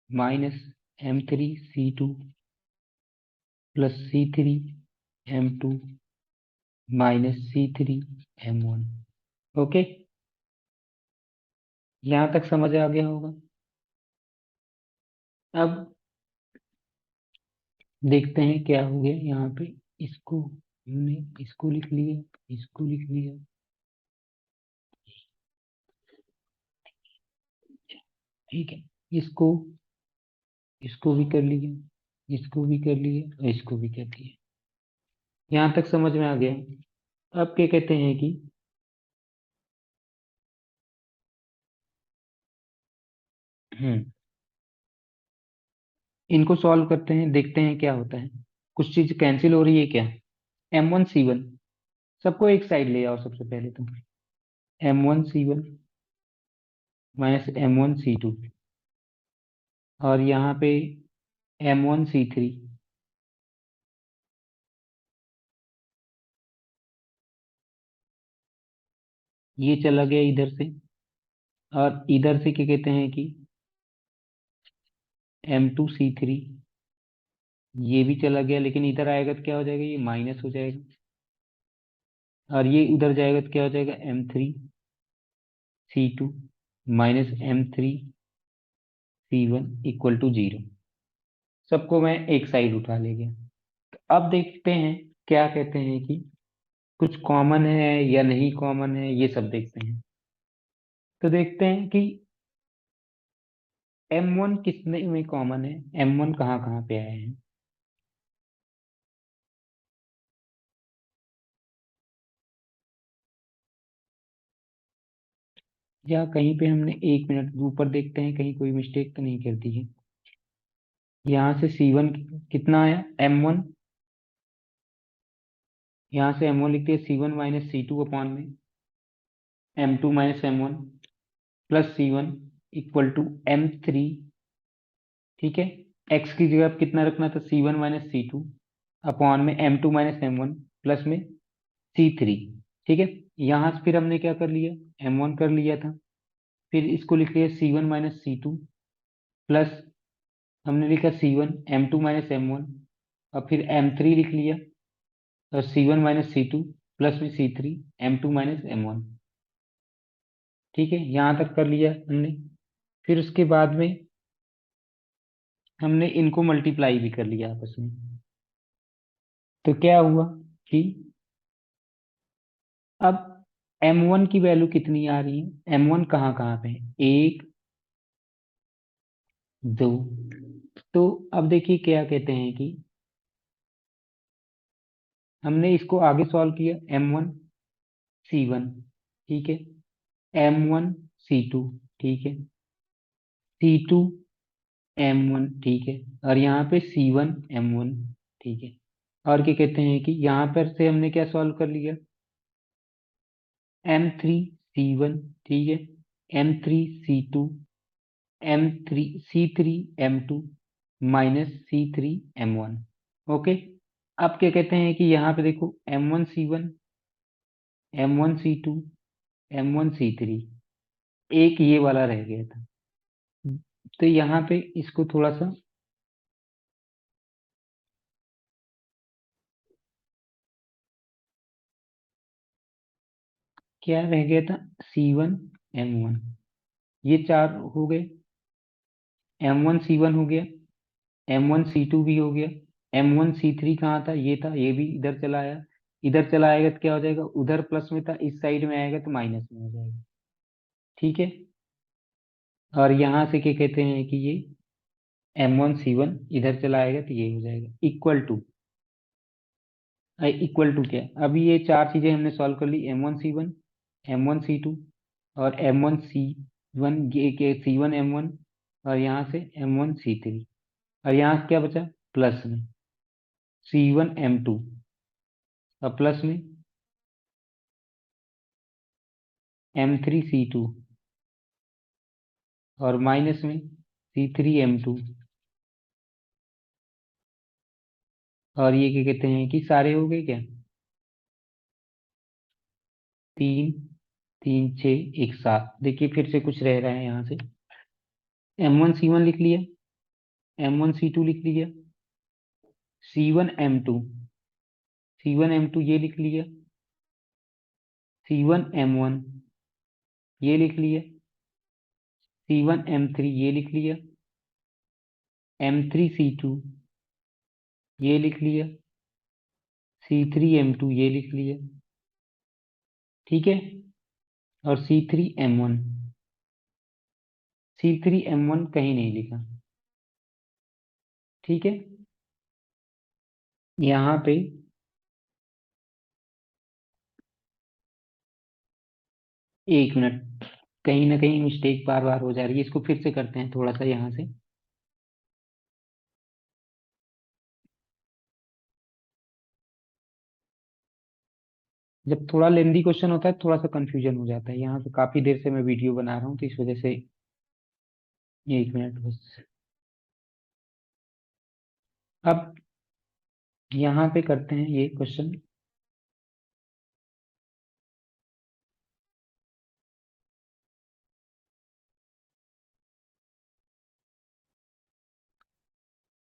minus M3 C2 plus C3 M2 minus C3 M1। Okay, यहां तक समझ आ गया होगा। अब देखते हैं क्या हो गया यहाँ पे, इसको हमने, इसको लिख लिया, इसको लिख लिया, ठीक है, इसको, इसको भी कर लिया, इसको भी कर लिया और इसको भी कर लिया। यहां तक समझ में आ गया। अब क्या कहते हैं कि हम्म इनको सॉल्व करते हैं, देखते हैं क्या होता है। कुछ चीज कैंसिल हो रही है क्या? M1 C1 सबको एक साइड ले आओ सबसे पहले तो। M1 C1 minus M1 C2, और यहाँ पे M1 C3, ये चला गया इधर से। और इधर से क्या कहते हैं कि M2 C3, ये भी चला गया, लेकिन इधर आएगा तो क्या हो जाएगा, ये माइनस हो जाएगा। और ये उधर जाएगा तो क्या हो जाएगा, M3 C2 minus M3 C1 equal to 0। सबको मैं एक साइड उठा ले गया। तो अब देखते हैं क्या कहते हैं कि कुछ कॉमन है या नहीं कॉमन है, ये सब देखते हैं। तो देखते हैं कि M1 कितने में कॉमन है, M1 कहाँ कहाँ पे आए हैं। या कहीं पे हमने 1 मिनट ऊपर देखते हैं, कहीं कोई मिस्टेक तो नहीं कर दी है। यहाँ से C1 कितना आया, M1, यहाँ से M1 लिखते हैं C1 माइनस C2 अपॉन में M2 minus M1 plus C1 equal to M3। ठीक है, x की जगह अब कितना रखना था, C1 माइनस C2 अपॉन में M2 माइनस M1 प्लस में C3। ठीक है, यहाँ से फिर हमने क्या कर लिया, M1 कर लिया था, फिर इसको लिख लिया C1 माइनस C2 प्लस हमने लिखा C1 M2 माइनस M1, और फिर M3 लिख लिया, और C1 माइनस C2 प्लस में C3 M2 माइनस M1। ठीक है, यहाँ तक कर लिया हमने। फिर उसके बाद में हमने इनको मल्टीप्लाई भी कर लिया आपस में। तो क्या हुआ कि अब M1 की वैल्यू कितनी आ रही है, M1 कहाँ कहाँ पे है, 1 2। तो अब देखिए क्या कहते हैं कि हमने इसको आगे सॉल्व किया, M1 C1, ठीक है, M1 C2, ठीक है, C2 M1, ठीक है, और यहाँ पे C1 M1, ठीक है। और क्या कहते हैं कि यहाँ पर से हमने क्या सॉल्व कर लिया, M3 C1, ठीक है, M3 C2, M3 C3 M2 minus C3 M1। Okay, अब क्या कहते हैं कि यहाँ पे देखो M1 C1 M1 C2 M1 C3, एक ये वाला रह गया था। तो यहाँ पे इसको थोड़ा सा क्या रह गया था, C1 M1, ये चार हो गए, M1 C1 हो गया, M1 C2 भी हो गया, M1 C3 कहाँ था, ये था, ये भी इधर चला आया। इधर चला आएगा तो क्या हो जाएगा, उधर प्लस में था, इस साइड में आएगा तो माइनस में हो जाएगा। ठीक है, और यहाँ से क्या कहते हैं कि ये M1 C1 इधर चला आएगा तो ये हो जाएगा इक्वल टू क्या, अभी ये चार चीजें हमने सॉल्व कर ली, M1 C1 M1 C2 और M1 C1, ये के C1 M1, और यहाँ से M1 C3, और यहाँ से क्या बचा, प्लस में C1 M2, और प्लस में M3 C2, और माइनस में C3 M2। और ये क्या कहते हैं कि सारे हो गए क्या, 3 3 6 1 7। देखिए फिर से कुछ रह रहा है यहाँ से, M1 C1 लिख लिया, M1 C2 लिख लिया, C1 M2, C1 M2 ये लिख लिया, C1 M1 ये लिख लिया, C1 M3 ये लिख लिया, M3 C2 ये लिख लिया, C3 M2 ये लिख लिया। ठीक है, और C3 M1 कहीं नहीं लिखा। ठीक है, यहाँ पे एक मिनट, कहीं ना कहीं मिस्टेक बार बार हो जा रही है, इसको फिर से करते हैं थोड़ा सा यहाँ से। जब थोड़ा लेंदी क्वेश्चन होता है थोड़ा सा कंफ्यूजन हो जाता है, यहाँ से काफी देर से मैं वीडियो बना रहा हूँ तो इस वजह से। एक मिनट बस। अब यहाँ पे करते हैं ये question.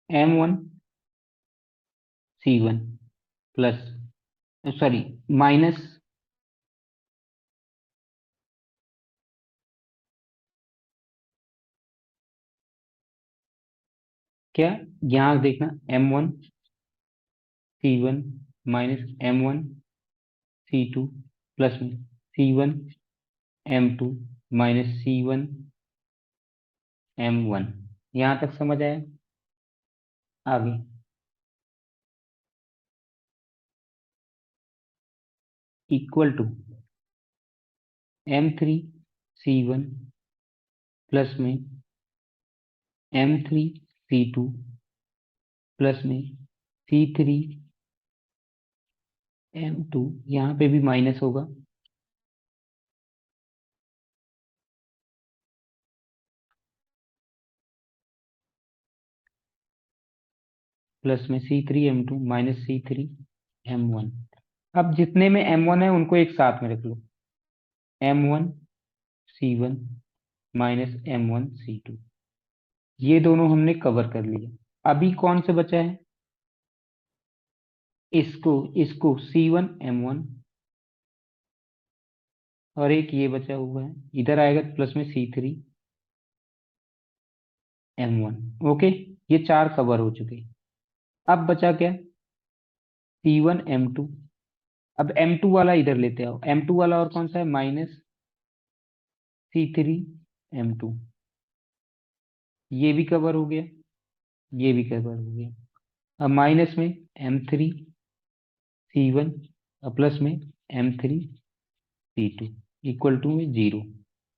M1 C1 plus, sorry, minus, क्या, यहाँ देखना, M1 C1 minus M1 C2 plus में C1 M2 minus C1 M1। यहाँ तक समझ आया? आगे equal to M3 C1 plus में M3 C2 प्लस में C3 M2, यहाँ पे भी माइनस होगा, प्लस में C3 M2 minus C3 M1। अब जितने में M1 है उनको एक साथ में रख लो, M1 C1 minus M1 C2, ये दोनों हमने कवर कर लिया। अभी कौन से बचा है? इसको इसको C1 M1, और एक ये बचा हुआ है, इधर आएगा प्लस में C3 M1। ओके, ये चार कवर हो चुके। अब बचा क्या? C1 M2। अब M2 वाला इधर लेते आओ, M2 वाला और कौन सा है? Minus C3 M2। ये भी कवर हो गया, ये भी कवर हो गया। अब माइनस में M3 C1 और प्लस में M3 C2 इक्वल टू में 0।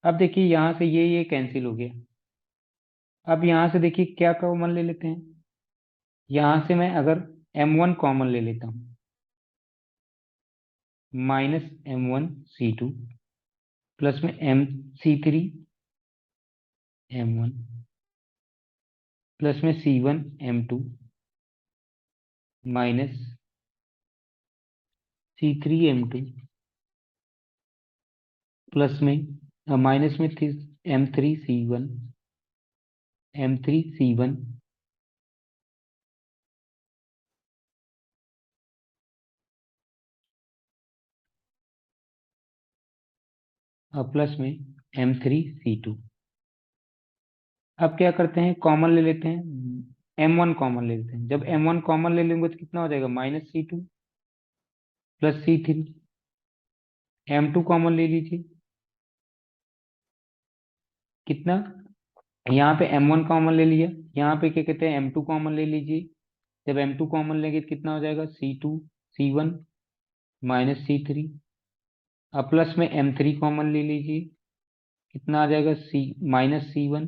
अब देखिए यहाँ से ये कैंसिल हो गया। अब यहाँ से देखिए क्या कॉमन ले लेते हैं, यहाँ से मैं अगर M1 कॉमन ले लेता हूँ, माइनस M1 C2 प्लस में C3 M1 प्लस में C1 M2 minus C3 M2 plus में माइनस में M3 C1 और प्लस में M3 C2। अब क्या करते हैं, कॉमन ले लेते हैं, M1 कॉमन ले लेते हैं। जब M1 कॉमन ले लेंगे तो कितना हो जाएगा? Minus C2 plus C3। M2 common ले लीजिए, कितना? यहाँ पे M1 कॉमन ले लिया, यहाँ पे क्या कहते हैं, M2 कॉमन ले लीजिए। जब M2 कॉमन लेंगे तो कितना हो जाएगा? C2 C1 minus C3। अब प्लस में M3 कॉमन ले लीजिए, कितना आ जाएगा? C-C1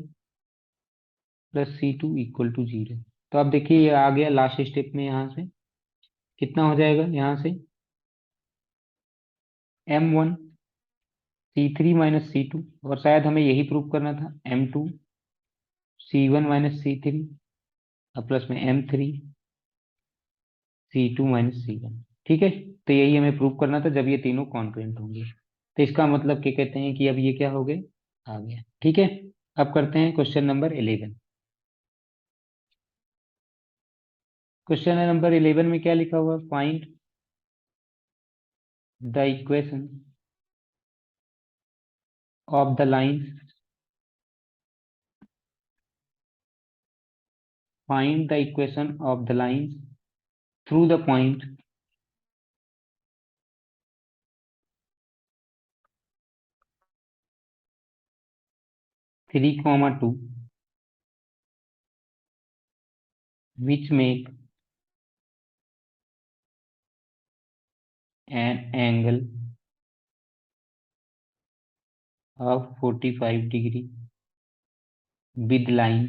plus C2 equal to 0। तो अब देखिए ये आ गया लास्ट स्टेप में, यहाँ से कितना हो जाएगा? यहाँ से M1 C3 माइनस C2, और शायद हमें यही प्रूव करना था, M2 C1 माइनस C3 और प्लस में M3 C2 माइनस C1। ठीक है, तो यही हमें प्रूव करना था जब ये तीनों कॉन्करेंट होंगे। तो इसका मतलब क्या कहते हैं कि अब ये क्या हो गए, आ गया। ठीक है, अब करते हैं क्वेश्चन नंबर 11। क्वेश्चन नंबर 11 में क्या लिखा हुआ? Find the equation of the line, find the equation of the line through the point 3, 2 which make an angle of 45 degree with line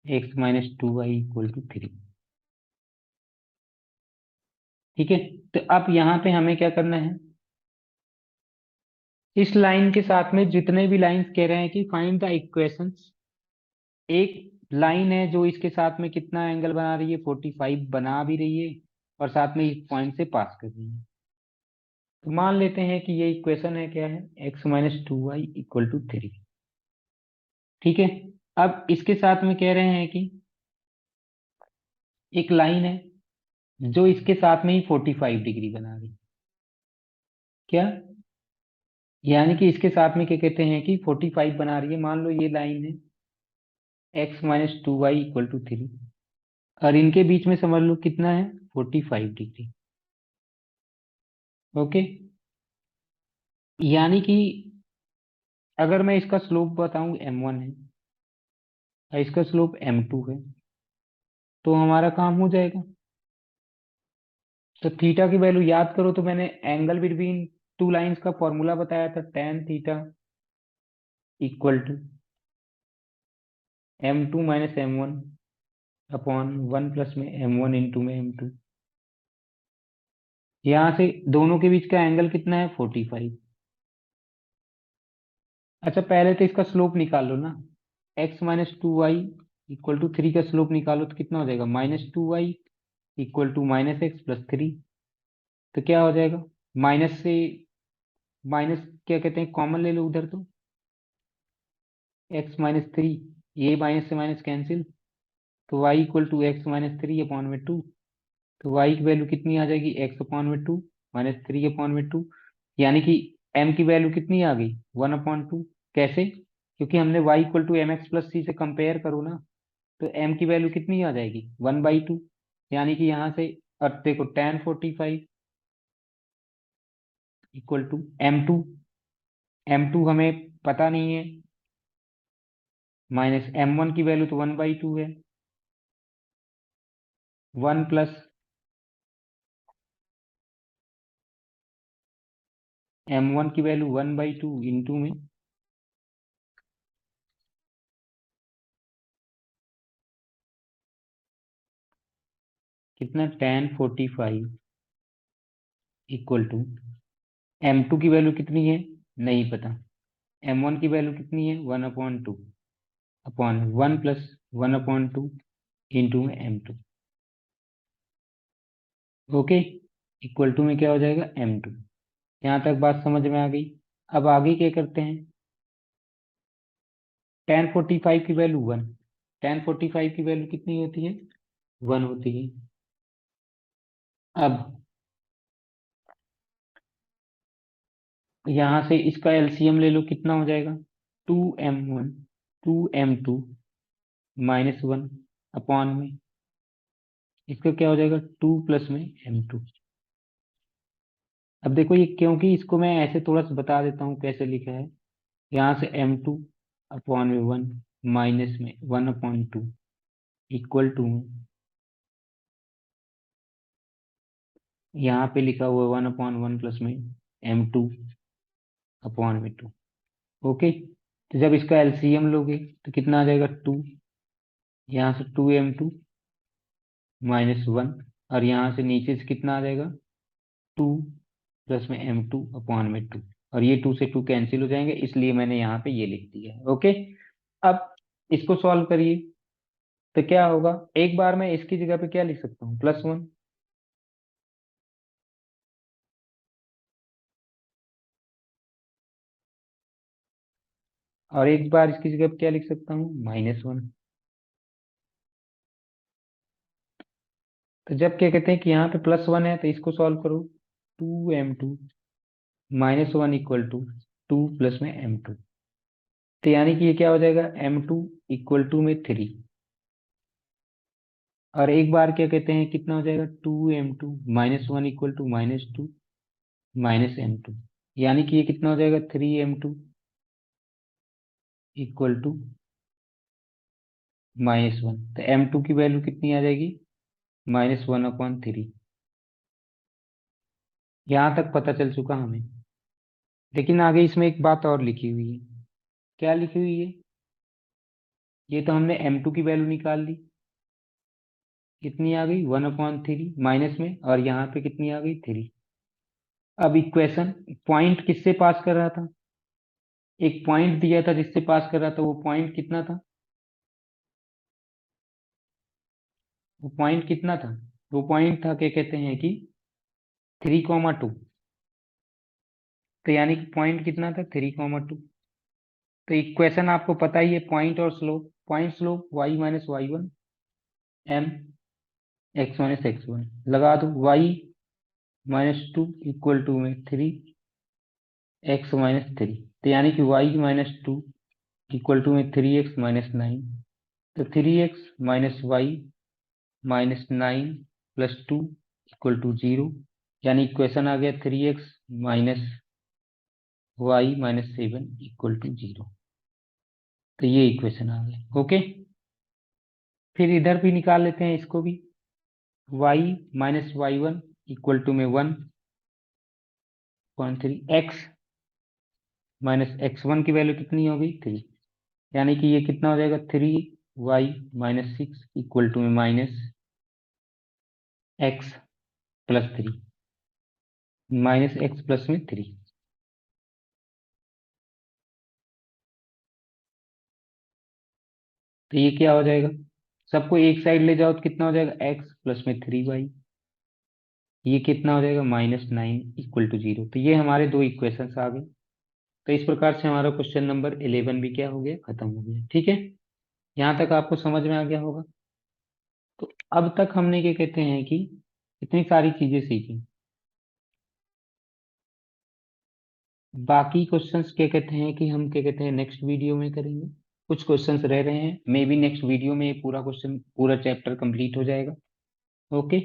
x minus 2y equal to 3। ठीक है, तो अब यहाँ पे हमें क्या करना है, इस लाइन के साथ में जितने भी लाइंस कह रहे हैं कि फाइंड द इक्वेशंस, एक लाइन है जो इसके साथ में कितना एंगल बना रही है, 45 बना भी रही है और साथ में इस पॉइंट से पास कर रही है। तो मान लेते हैं कि ये इक्वेशन है, क्या है, x minus 2y equal to 3। ठीक है, अब इसके साथ में कह रहे हैं कि एक लाइन है जो इसके साथ में ही 45 डिग्री बना रही है। क्या, यानी कि इसके साथ में क्या कहते हैं कि 45 बना रही है, मान लो ये लाइन है x minus 2y equal to 3 और इनके बीच में समझ लो कितना है, 45 डिग्री। ओके, यानी कि अगर मैं इसका स्लोप बताऊं m1 है और इसका स्लोप m2 है, तो हमारा काम हो जाएगा। तो थीटा की वैल्यू याद करो, तो मैंने एंगल बिटवीन टू लाइंस का फॉर्मूला बताया था, tan theta equal to m2 minus m1 upon 1 plus में m1 इंटू में m2। यहाँ से दोनों के बीच का एंगल कितना है, 45। अच्छा, पहले तो इसका स्लोप निकाल लो ना, x minus 2y equal to 3 का स्लोप निकालो तो कितना हो जाएगा, -2y equal to minus x plus 3। तो क्या हो जाएगा, माइनस से माइनस क्या कहते हैं, कॉमन ले लो उधर, तो x माइनस 3, ये माइनस से माइनस कैंसिल, तो y equal to x minus 3 upon में 2। तो y की वैल्यू कितनी आ जाएगी, x अपॉन में 2 माइनस 3 अपॉन में 2, यानी कि m की वैल्यू कितनी आ गई, 1/2। कैसे, क्योंकि हमने y equal to M X plus C से कंपेयर करो ना, तो m की वैल्यू कितनी आ जाएगी, 1/2। यानी कि यहाँ से, अब देखो tan 45 इक्वल टू m2 हमें पता नहीं है, माइनस m1 की वैल्यू तो 1/2 है, 1 प्लस m1 की वैल्यू 1/2 इंटू में कितना, tan 45 इक्वल टू m2 की वैल्यू कितनी है, नहीं पता, m1 की वैल्यू कितनी है, 1/2 अपॉन 1 प्लस 1/2 इंटू में m2। ओके, इक्वल टू में क्या हो जाएगा, m2। यहाँ तक बात समझ में आ गई। अब आगे क्या करते हैं, tan 45 की वैल्यू 1, tan 45 की वैल्यू कितनी होती है, 1 होती है। अब यहाँ से इसका एलसीएम ले लो, कितना हो जाएगा, 2m1 2m2 -1 अपॉन में इसका क्या हो जाएगा, 2 प्लस में m2। अब देखो ये, क्योंकि इसको मैं ऐसे थोड़ा सा बता देता हूँ कैसे लिखा है, यहाँ से m2 अपॉन में 1 माइनस में 1/2 इक्वल टू में यहाँ पे लिखा हुआ है 1/1 प्लस में m2 अपॉन में 2। ओके, तो जब इसका एलसीएम लोगे तो कितना आ जाएगा, 2, यहाँ से 2m2 -1 और यहाँ से नीचे से कितना आ जाएगा, 2 प्लस में m2 अपॉन में 2, और ये 2 से 2 कैंसिल हो जाएंगे, इसलिए मैंने यहाँ पे ये लिख दिया है। ओके, अब इसको सॉल्व करिए, तो क्या होगा, एक बार मैं इसकी जगह पे क्या लिख सकता हूँ, +1, और एक बार इसकी जगह पे क्या लिख सकता हूँ, -1। तो जब क्या कहते हैं कि यहाँ पे +1 है, तो इसको सॉल्व करो, 2m2 -1 इक्वल टू 2 प्लस में m2। तो यानी कि ये क्या हो जाएगा, m2 इक्वल टू में 3, और एक बार क्या कहते हैं कितना हो जाएगा, 2m2 -1 इक्वल टू -2 -m2, यानी कि ये कितना हो जाएगा, 3m2 इक्वल टू -1। तो m2 की वैल्यू कितनी आ जाएगी, -1/3। यहाँ तक पता चल चुका हमें। लेकिन आगे इसमें एक बात और लिखी हुई है। क्या लिखी हुई है? ये तो हमने m2 की वैल्यू निकाल ली, कितनी आ गई 1/3 माइनस में, और यहाँ पे कितनी आ गई 3। अब इक्वेशन पॉइंट किससे पास कर रहा था? एक पॉइंट दिया था जिससे पास कर रहा था, वो पॉइंट कितना था? वो पॉइंट कितना था? वो पॉइंट था, क्या कहते हैं कि 3,2। तो यानी कि पॉइंट कितना था 3,2। तो इक्वेशन आपको पता ही है, पॉइंट और slope. Point slope y-y1 m x-x1 लगा दो। y-2 इक्वल टू में 3x-3। तो यानी कि y-2 इक्वल टू में 3x-9। तो 3x-y-9 प्लस 2 इक्वल टू 0। यानी इक्वेशन आ गया 3x-y-7 इक्वल टू 0। तो ये इक्वेशन आ गया। ओके, फिर इधर भी निकाल लेते हैं इसको भी। y-y1 इक्वल टू में 1.3। x-x1 की वैल्यू कितनी हो गई 3। यानी कि ये कितना हो जाएगा 3y-6 इक्वल टू में -x+3, -x प्लस में 3। तो ये क्या हो जाएगा? सबको एक साइड ले जाओ तो कितना हो जाएगा x प्लस में 3y। ये कितना हो जाएगा -9 इक्वल टू 0। तो ये हमारे दो इक्वेशंस आ गए। तो इस प्रकार से हमारा क्वेश्चन नंबर 11 भी क्या हो गया, खत्म हो गया। ठीक है, यहाँ तक आपको समझ में आ गया होगा। तो अब तक हमने क्या कहते हैं कि इतनी सारी चीजें सीखी। बाकी क्वेश्चंस क्या कहते हैं कि हम क्या कहते हैं नेक्स्ट वीडियो में करेंगे। कुछ क्वेश्चंस रह रहे हैं, मे बी नेक्स्ट वीडियो में ये पूरा क्वेश्चन पूरा चैप्टर कंप्लीट हो जाएगा। ओके।